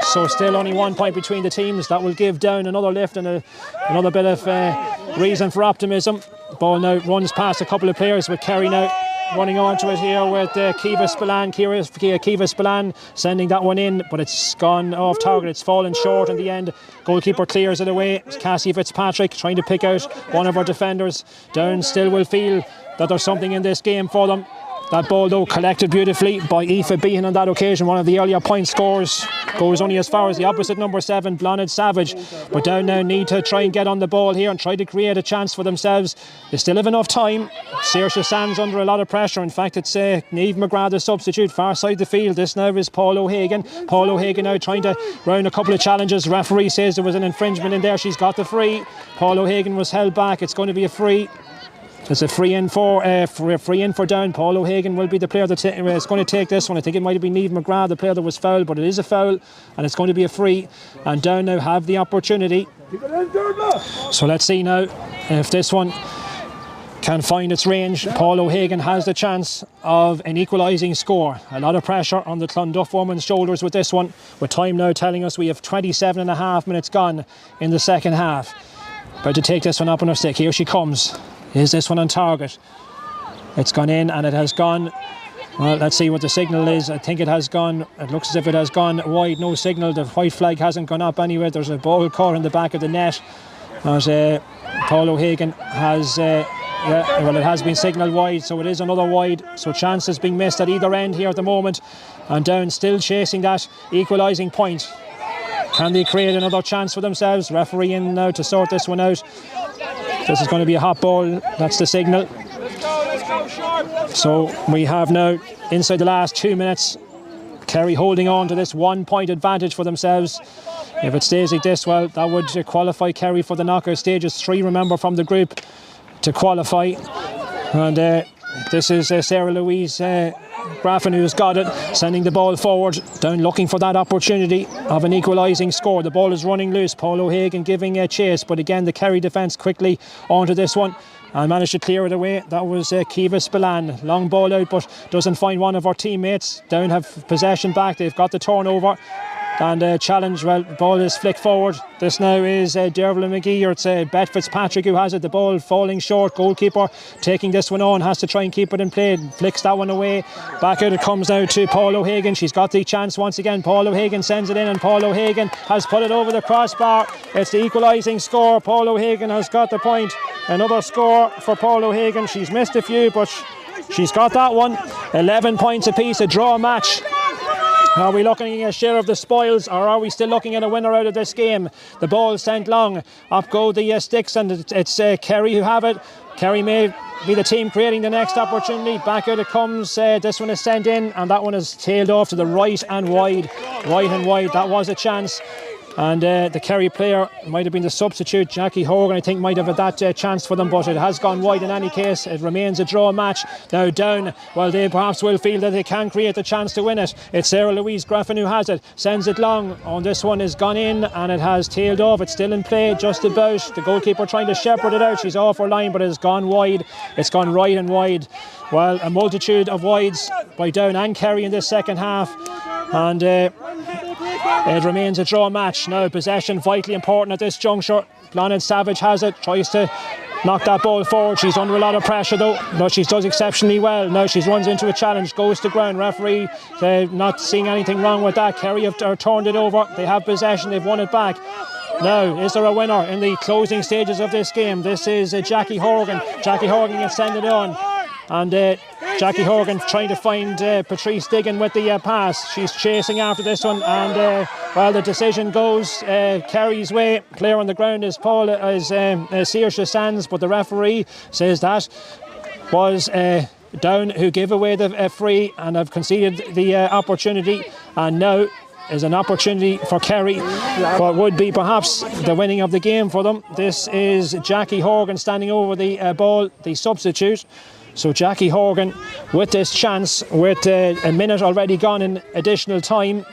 So still only 1 point between the teams. That will give Down another lift and another bit of reason for optimism. The ball now runs past a couple of players, with Kerry now running onto it here with Kiva Spillane sending that one in, but it's gone off target. It's fallen short in the end. Goalkeeper clears it away. It's Cassie Fitzpatrick trying to pick out one of our defenders. Down still will feel that there's something in this game for them. That ball though collected beautifully by Aoife Behan on that occasion. One of the earlier point scorers goes only as far as the opposite number 7, Blonid Savage. But Down now need to try and get on the ball here and try to create a chance for themselves. They still have enough time. Saoirse Sands under a lot of pressure. In fact, it's Niamh McGrath, the substitute, far side of the field. This now is Paul O'Hagan. Paul O'Hagan now trying to round a couple of challenges. Referee says there was an infringement in there. She's got the free. Paul O'Hagan was held back. It's going to be a free. It's a free in for Down. Paul O'Hagan will be the player that is going to take this one. I think it might have been Niamh McGrath, the player that was fouled, but it is a foul and it's going to be a free. And Down now have the opportunity. So let's see now if this one can find its range. Paul O'Hagan has the chance of an equalising score. A lot of pressure on the Clonduff women's shoulders with this one, with time now telling us we have 27.5 minutes gone in the second half. About to take this one up on her stick. Here she comes. Is this one on target? It's gone in and it has gone. Well, let's see what the signal is. I think it has gone. It looks as if it has gone wide. No signal. The white flag hasn't gone up anyway. There's a ball caught in the back of the net. As Paul O'Hagan has. It has been signalled wide, so it is another wide. So chances being missed at either end here at the moment. And Down still chasing that equalising point. Can they create another chance for themselves? Referee in now to sort this one out. This is going to be a hot ball. That's the signal. So we have now, inside the last 2 minutes, Kerry holding on to this 1 point advantage for themselves. If it stays like this, well, that would qualify Kerry for the knockout stages. 3, remember, from the group to qualify. And this is Sarah Louise Graffin who's got it, sending the ball forward. Down looking for that opportunity of an equalising score. The ball is running loose. Paul O'Hagan giving a chase, but again the Kerry defence quickly onto this one and managed to clear it away. That was Kiva Spillane. Long ball out, but doesn't find one of our teammates. Down have possession back. They've got the turnover. And challenge, well, ball is flicked forward. This now is Derval McGee, or it's Bet Fitzpatrick who has it. The ball falling short. Goalkeeper taking this one on, has to try and keep it in play. Flicks that one away. Back out it comes now to Paul O'Hagan. She's got the chance once again. Paul O'Hagan sends it in, and Paul O'Hagan has put it over the crossbar. It's the equalising score. Paul O'Hagan has got the point. Another score for Paul O'Hagan. She's missed a few, but she's got that one. 11 points apiece, a draw match. Are we looking at a share of the spoils, or are we still looking at a winner out of this game? The ball sent long. Up go the sticks, and it's Kerry who have it. Kerry may be the team creating the next opportunity. Back out it comes. This one is sent in, and that one is tailed off to the right and wide. Right and wide. That was a chance. And the Kerry player might have been the substitute. Jackie Hogan, I think, might have had that chance for them, but it has gone wide in any case. It remains a draw match. Now Down, well, they perhaps will feel that they can create the chance to win it. It's Sarah Louise Graffin who has it. Sends it long. On this one is gone in, and it has tailed off. It's still in play, just about. The goalkeeper trying to shepherd it out. She's off her line, but it has gone wide. It's gone right and wide. Well, a multitude of wides by Down and Kerry in this second half. And it remains a draw match. Now possession vitally important at this juncture. Blanid Savage has it, tries to knock that ball forward. She's under a lot of pressure though, but she does exceptionally well. Now she runs into a challenge, goes to ground. Referee not seeing anything wrong with that. Kerry have turned it over. They have possession, they've won it back. Now, is there a winner in the closing stages of this game? This is Jackie Horgan. Jackie Horgan can send it on. And Jackie Horgan trying to find Patrice Diggin with the pass. She's chasing after this one, and well, the decision goes Kerry's way. Player on the ground is Saoirse Sands, but the referee says that was Down who gave away the free and have conceded the opportunity, and now is an opportunity for Kerry, what would be perhaps the winning of the game for them. This is Jackie Horgan standing over the ball, the substitute. So Jackie Horgan with this chance, with a minute already gone in additional time,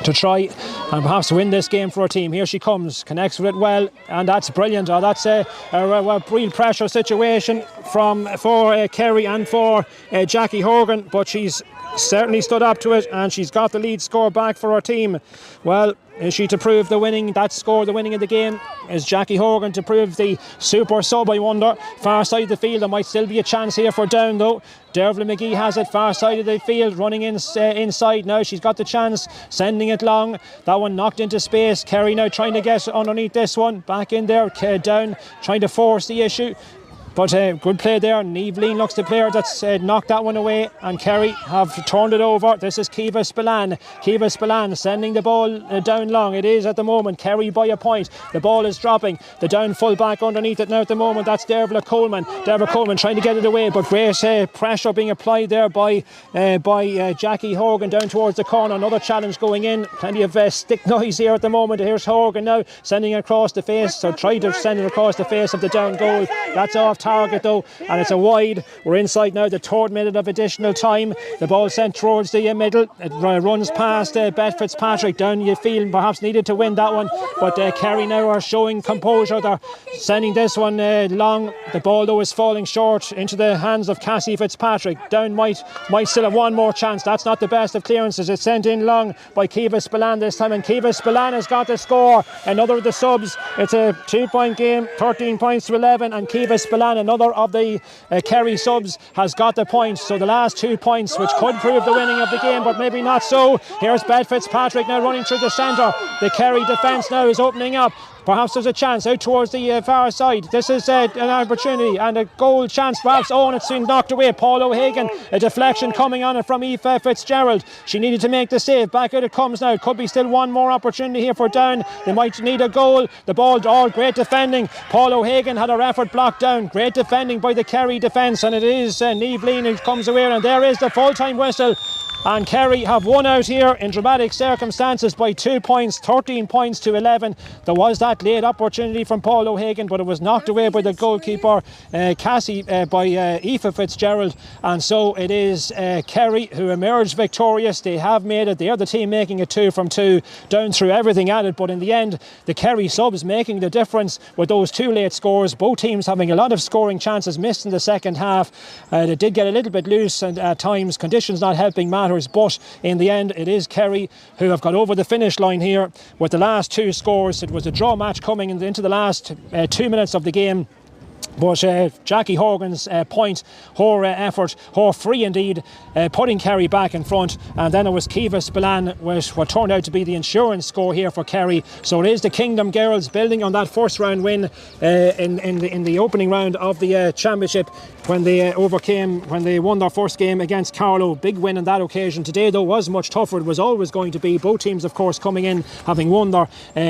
to try and perhaps win this game for a team. Here she comes, connects with it well, and that's brilliant. That's a real pressure situation for Kerry and for Jackie Horgan, but she's certainly stood up to it, and she's got the lead score back for her team. Well, is she to prove the winning, that score, the winning of the game? Is Jackie Horgan to prove the super sub, I wonder? Far side of the field, there might still be a chance here for Down though. Derval McGee has it, far side of the field, running inside now. She's got the chance, sending it long. That one knocked into space. Kerry now trying to get underneath this one. Back in there, Down trying to force the issue. But good play there. Evelyn looks the player that's knocked that one away, and Kerry have turned it over. This is Kiva Spillane. Kiva Spillane sending the ball down long. It is at the moment Kerry by a point. The ball is dropping. The Down full back underneath it now at the moment. That's Derval Coleman. Derval Coleman trying to get it away, but great pressure being applied there by Jackie Horgan down towards the corner. Another challenge going in. Plenty of stick noise here at the moment. Here's Horgan now sending it across the face, so trying to send it across the face of the Down goal. That's off target though, and it's a wide. We're inside now the third minute of additional time. The ball sent towards the middle. It runs past Bet Fitzpatrick. Down, you feel perhaps needed to win that one, but Kerry now are showing composure. They're sending this one long. The ball though is falling short into the hands of Cassie Fitzpatrick. Down might still have one more chance. That's not the best of clearances. It's sent in long by Kiva Spillane this time, and Kiva Spillane has got the score. Another of the subs. It's a 2-point game, 13 points to 11, and Kiva Spillane, another of the Kerry subs, has got the points. So the last 2 points, which could prove the winning of the game, but maybe not so. Here's Bet Fitzpatrick now running through the centre. The Kerry defence now is opening up. Perhaps there's a chance out towards the far side. This is an opportunity and a goal chance perhaps. Oh, and it's been knocked away. Paul O'Hagan, a deflection coming on it from Aoife Fitzgerald. She needed to make the save. Back out it comes now. Could be still one more opportunity here for Down. They might need a goal. The ball, all great defending. Paul O'Hagan had her effort blocked down. Great defending by the Kerry defence, and it is Niamh Lean who comes away, and there is the full-time whistle. And Kerry have won out here in dramatic circumstances by 2 points, 13 points to 11. There was that late opportunity from Paul O'Hagan, but it was knocked away by the goalkeeper Cassie by Aoife Fitzgerald, and so it is Kerry who emerged victorious. They have made it. They are the team making it 2 from 2. Down through everything at it, but in the end the Kerry subs making the difference with those 2 late scores. Both teams having a lot of scoring chances missed in the second half. They did get a little bit loose, and at times conditions not helping matters. matters. But in the end, it is Kerry who have got over the finish line here with the last two scores. It was a draw match coming into the last 2 minutes of the game. But Jackie Horgan's point, her effort, her free indeed, putting Kerry back in front. And then it was Kiva Spillane with what turned out to be the insurance score here for Kerry. So it is the Kingdom Girls building on that first round win in the opening round of the championship when they won their first game against Carlow. Big win on that occasion. Today though was much tougher. It was always going to be. Both teams of course coming in having won their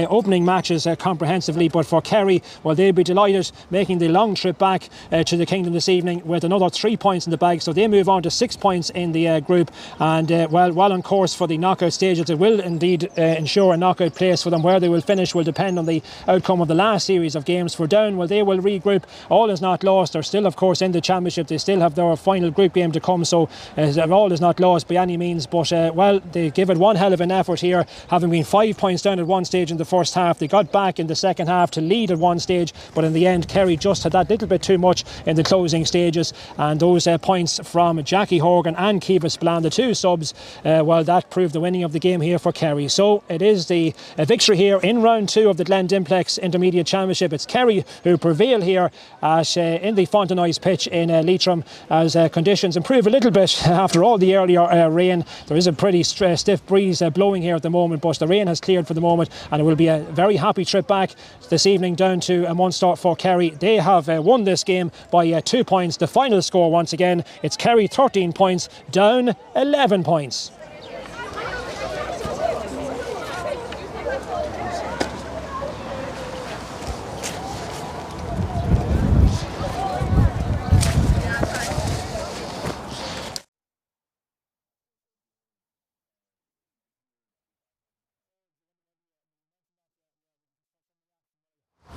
opening matches comprehensively. But for Kerry, well, they'll be delighted making the long trip back to the Kingdom this evening with another 3 points in the bag, so they move on to 6 points in the group, and well on course for the knockout stages. It will indeed ensure a knockout place for them. Where they will finish will depend on the outcome of the last series of games. For Down, well, they will regroup. All is not lost. They're still of course in the championship. They still have their final group game to come, so all is not lost by any means. But well, they give it one hell of an effort here, having been 5 points down at one stage in the first half. They got back in the second half to lead at one stage, but in the end Kerry just had that little bit too much in the closing stages, and those points from Jackie Horgan and Kiva Spillane, the two subs, well, that proved the winning of the game here for Kerry. So it is the victory here in round 2 of the Glen Dimplex Intermediate Championship. It's Kerry who prevail here in the Fontenoy's pitch in Leitrim, as conditions improve a little bit after all the earlier rain. There is a pretty stiff breeze blowing here at the moment, but the rain has cleared for the moment, and it will be a very happy trip back this evening down to Munster for Kerry. They have won this game by 2 points. The final score once again, it's Kerry 13 points, Down 11 points.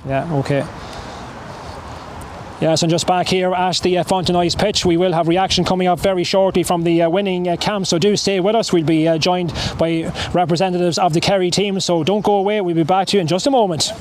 Yeah, okay. Yes, and just back here at the Fontenoy's pitch, we will have reaction coming up very shortly from the winning camp, so do stay with us. We'll be joined by representatives of the Kerry team, so don't go away. We'll be back to you in just a moment.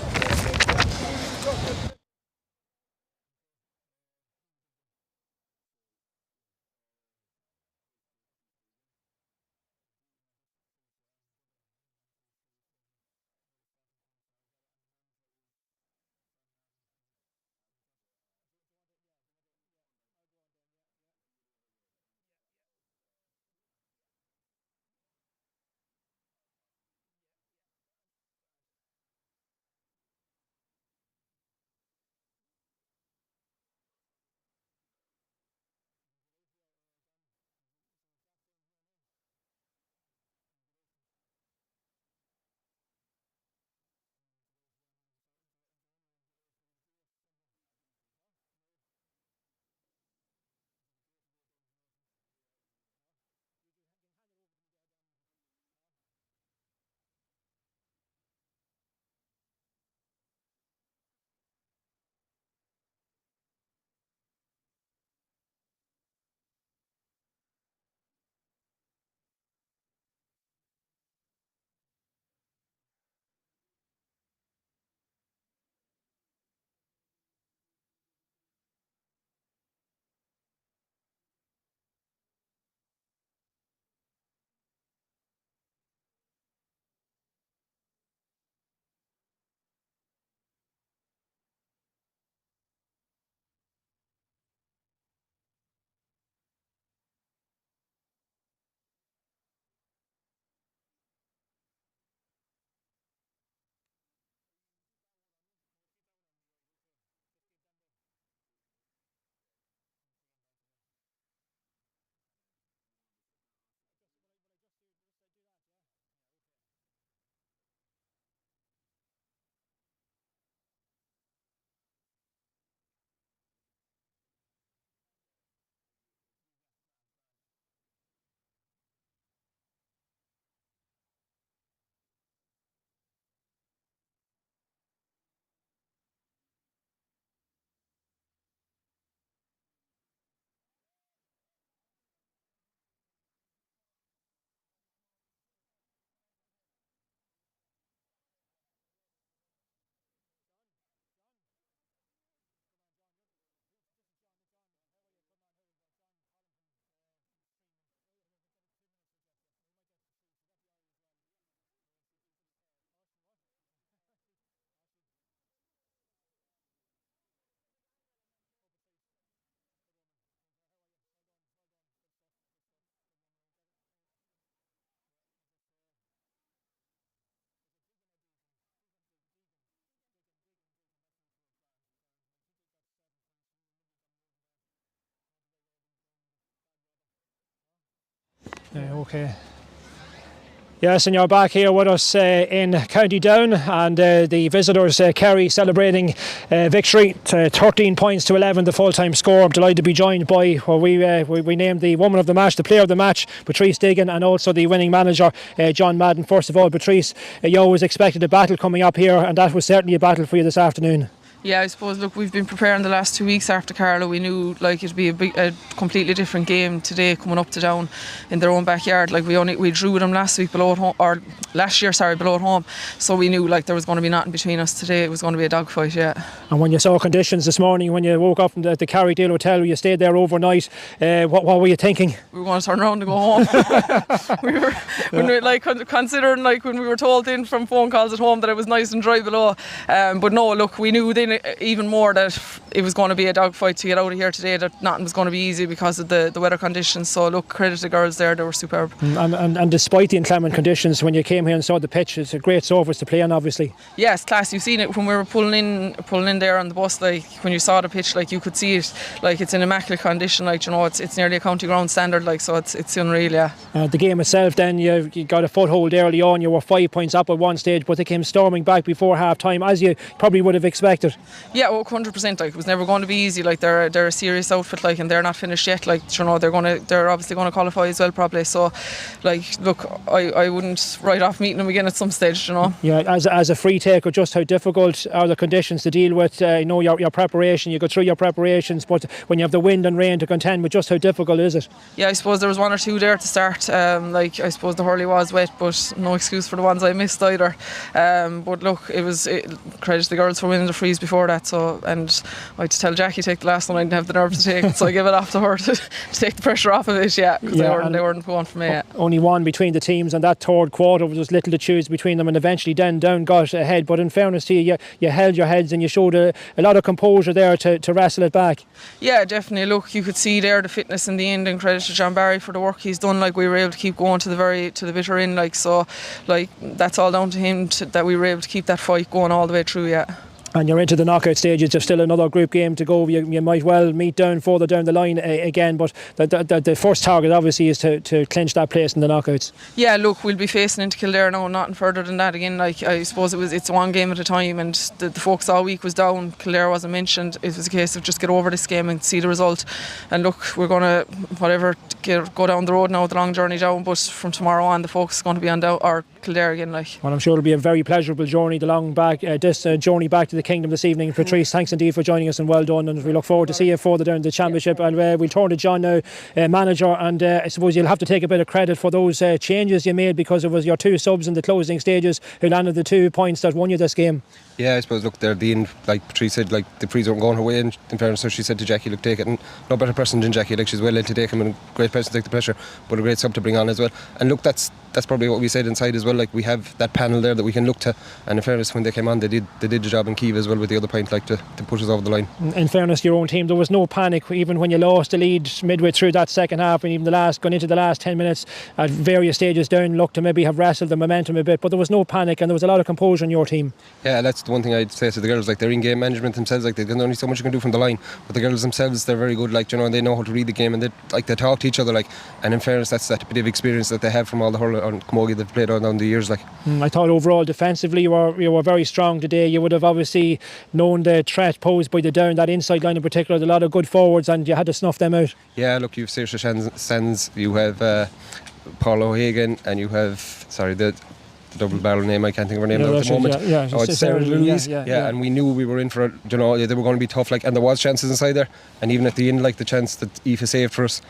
Okay. Yes, and you're back here with us in County Down, and the visitors, Kerry, celebrating victory, 13 points to 11, the full-time score. I'm delighted to be joined by, we named the woman of the match, the player of the match, Patrice Diggin, and also the winning manager, John Madden. First of all, Patrice, you always expected a battle coming up here, and that was certainly a battle for you this afternoon. Yeah, I suppose, look, we've been preparing the last 2 weeks after Carlow. We knew it'd be a completely different game today, coming up to Down in their own backyard. We drew with them last week below at home, or last year, below at home. So we knew there was going to be nothing between us today. It was going to be a dogfight, yeah. And when you saw conditions this morning, when you woke up at the Kerry Hotel, you stayed there overnight, what were you thinking? We were going to turn around and go home. Considering when we were told in from phone calls at home that it was nice and dry below. But no, look, we knew then even more that it was going to be a dogfight to get out of here today, that nothing was going to be easy because of the weather conditions. So look, credit to the girls there, they were superb. And despite the inclement conditions, when you came here and saw the pitch, it's a great surface to play on, obviously. Yes, class. You've seen it when we were pulling in there on the bus. When you saw the pitch, you could see it. It's in immaculate condition. It's nearly a county ground standard. So it's unreal. Yeah. The game itself, then you got a foothold early on. You were 5 points up at one stage, but they came storming back before half time, as you probably would have expected. Yeah, 100%. It was never going to be easy. They're a serious outfit. And they're not finished yet. They're obviously going to qualify as well, probably. So, look, I wouldn't write off meeting them again at some stage. Yeah, as a free taker, just how difficult are the conditions to deal with? I know your preparation. You go through your preparations, but when you have the wind and rain to contend with, just how difficult is it? Yeah, I suppose there was 1 or 2 there to start. I suppose the hurley was wet, but no excuse for the ones I missed either. But look, credit to the girls for winning the freeze before that. So, and I had to tell Jackie to take the last one. I didn't have the nerve to take it, so I gave it off to her to take the pressure off of it. Yeah, because they weren't going for me. Yeah. Only one between the teams, and that third quarter was little to choose between them, and eventually Down got ahead. But in fairness to you, you held your heads and you showed a lot of composure there to wrestle it back. Yeah, definitely. Look, you could see there the fitness in the end, and credit to John Barry for the work he's done. We were able to keep going to the bitter end. That's all down to him that we were able to keep that fight going all the way through. Yeah. And you're into the knockout stages. There's still another group game to go. You might well meet Down further down the line again, but the first target obviously is to clinch that place in the knockouts. Yeah, look, we'll be facing into Kildare now, nothing further than that again. I suppose it's one game at a time, and the focus all week was Down. Kildare wasn't mentioned. It was a case of just get over this game and see the result. And look, we're going to go down the road now, the long journey down, but from tomorrow on the focus is going to be on Down or Kildare again. Well, I'm sure it'll be a very pleasurable journey, this journey back to the Kingdom this evening. Patrice, thanks indeed for joining us, and well done, and we look forward to see you further down the championship. And we'll turn to John now, manager, and I suppose you'll have to take a bit of credit for those changes you made, because it was your 2 subs in the closing stages who landed the 2 points that won you this game. Yeah, I suppose, look, they're like Patrice said, the frees weren't going her way, and in fairness, so she said to Jackie, look, take it, and no better person than Jackie, she's well able to take him, and a great person to take the pressure, but a great sub to bring on as well. And look, that's probably what we said inside as well. We have that panel there that we can look to, and in fairness, when they came on, they did the job in Kiev as well with the other point, to push us over the line. In fairness, your own team, there was no panic even when you lost the lead midway through that second half, and even going into the last 10 minutes at various stages Down looked to maybe have wrestled the momentum a bit, but there was no panic, and there was a lot of composure in your team. Yeah, that's the one thing I'd say to the girls. They're in game management themselves. There's only so much you can do from the line, but the girls themselves, they're very good. And they know how to read the game, and they talk to each other. And in fairness, that's that bit of experience that they have from all the hurl on camogie they've played on down the years. I thought overall defensively you were very strong today. You would have obviously known the threat posed by the Down, that inside line in particular. A lot of good forwards, and you had to snuff them out. Yeah, look, you've Saoirse Sands, you have Paul O'Hagan, and you have the double barrel name, I can't think of her name now at the moment. It's Sarah Louise. Yeah, and we knew we were in for it. They were going to be tough. And there was chances inside there. And even at the end, the chance that Aoife saved for us,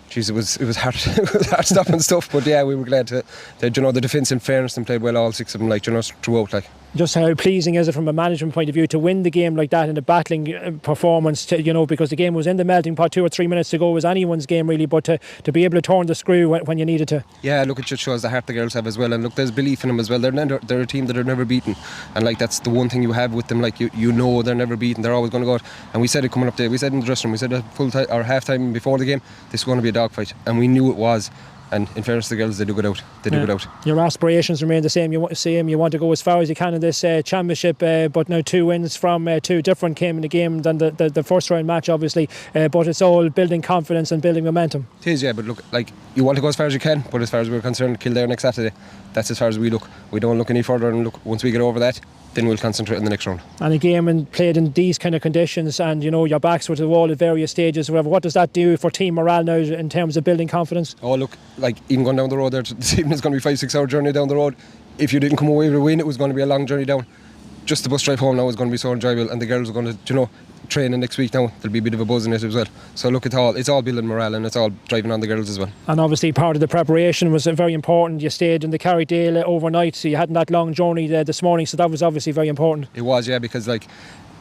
jeez, it was hard, hard stuff and stuff. But yeah, we were glad to the defence, in fairness, and played well, all 6 of them, throughout. Just how pleasing is it from a management point of view to win the game like that in a battling performance, because the game was in the melting pot 2 or 3 minutes to go. It was anyone's game really, but to be able to turn the screw when you needed to. Yeah, look, it just shows the heart the girls have as well, and look, there's belief in them as well. They're a team that are never beaten, and that's the one thing you have with them. They're never beaten. They're always going to go out. And we said it coming up there. We said in the dressing room. We said at full time or half time before the game, this is going to be a dogfight, and we knew it was. And in fairness to the girls, they do good out. They do good out. Your aspirations remain the same. You want to go as far as you can in this championship, but now 2 wins from 2 different came in the game than the first round match, obviously. But it's all building confidence and building momentum. It is, yeah. But look, like, you want to go as far as you can. But as far as we're concerned, Kildare next Saturday, that's as far as we look. We don't look any further. And look, once we get over that, then we'll concentrate on the next round. And a game played in these kind of conditions, and your backs were to the wall at various stages, whatever. What does that do for team morale now in terms of building confidence? Oh, look, like, even going down the road there this evening is going to be 5-6 hour journey down the road. If you didn't come away with a win, it was going to be a long journey down. Just the bus drive home now is going to be so enjoyable, and the girls are going to, training next week now. There'll be a bit of a buzz in it as well. So look, it's all building morale, and it's all driving on the girls as well. And obviously part of the preparation was very important. You stayed in the Kerrydale overnight, so you hadn't that long journey this morning, so that was obviously very important. It was, yeah, because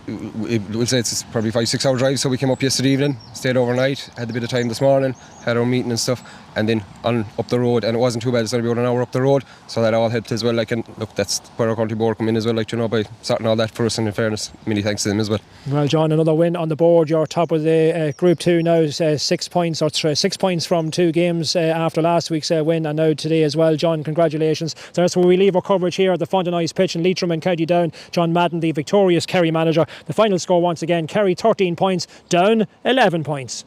we'll say it's probably 5-6 hour drive, so we came up yesterday evening, stayed overnight, had a bit of time this morning, had our meeting and stuff, and then on up the road, and it wasn't too bad. It's only about an hour up the road, so that all helped as well. Like, and look, that's where our county board come in as well, by sorting all that for us, and in fairness, many thanks to them as well. Well, John, another win on the board. You're top of the Group 2 now, 6 points, or 6 points from 2 games after last week's win, and now today as well. John, congratulations. So that's where we leave our coverage here at the Fountain Eyes pitch in Leitrim and County Down. John Madden, the victorious Kerry manager. The final score once again, Kerry 13 points, Down 11 points.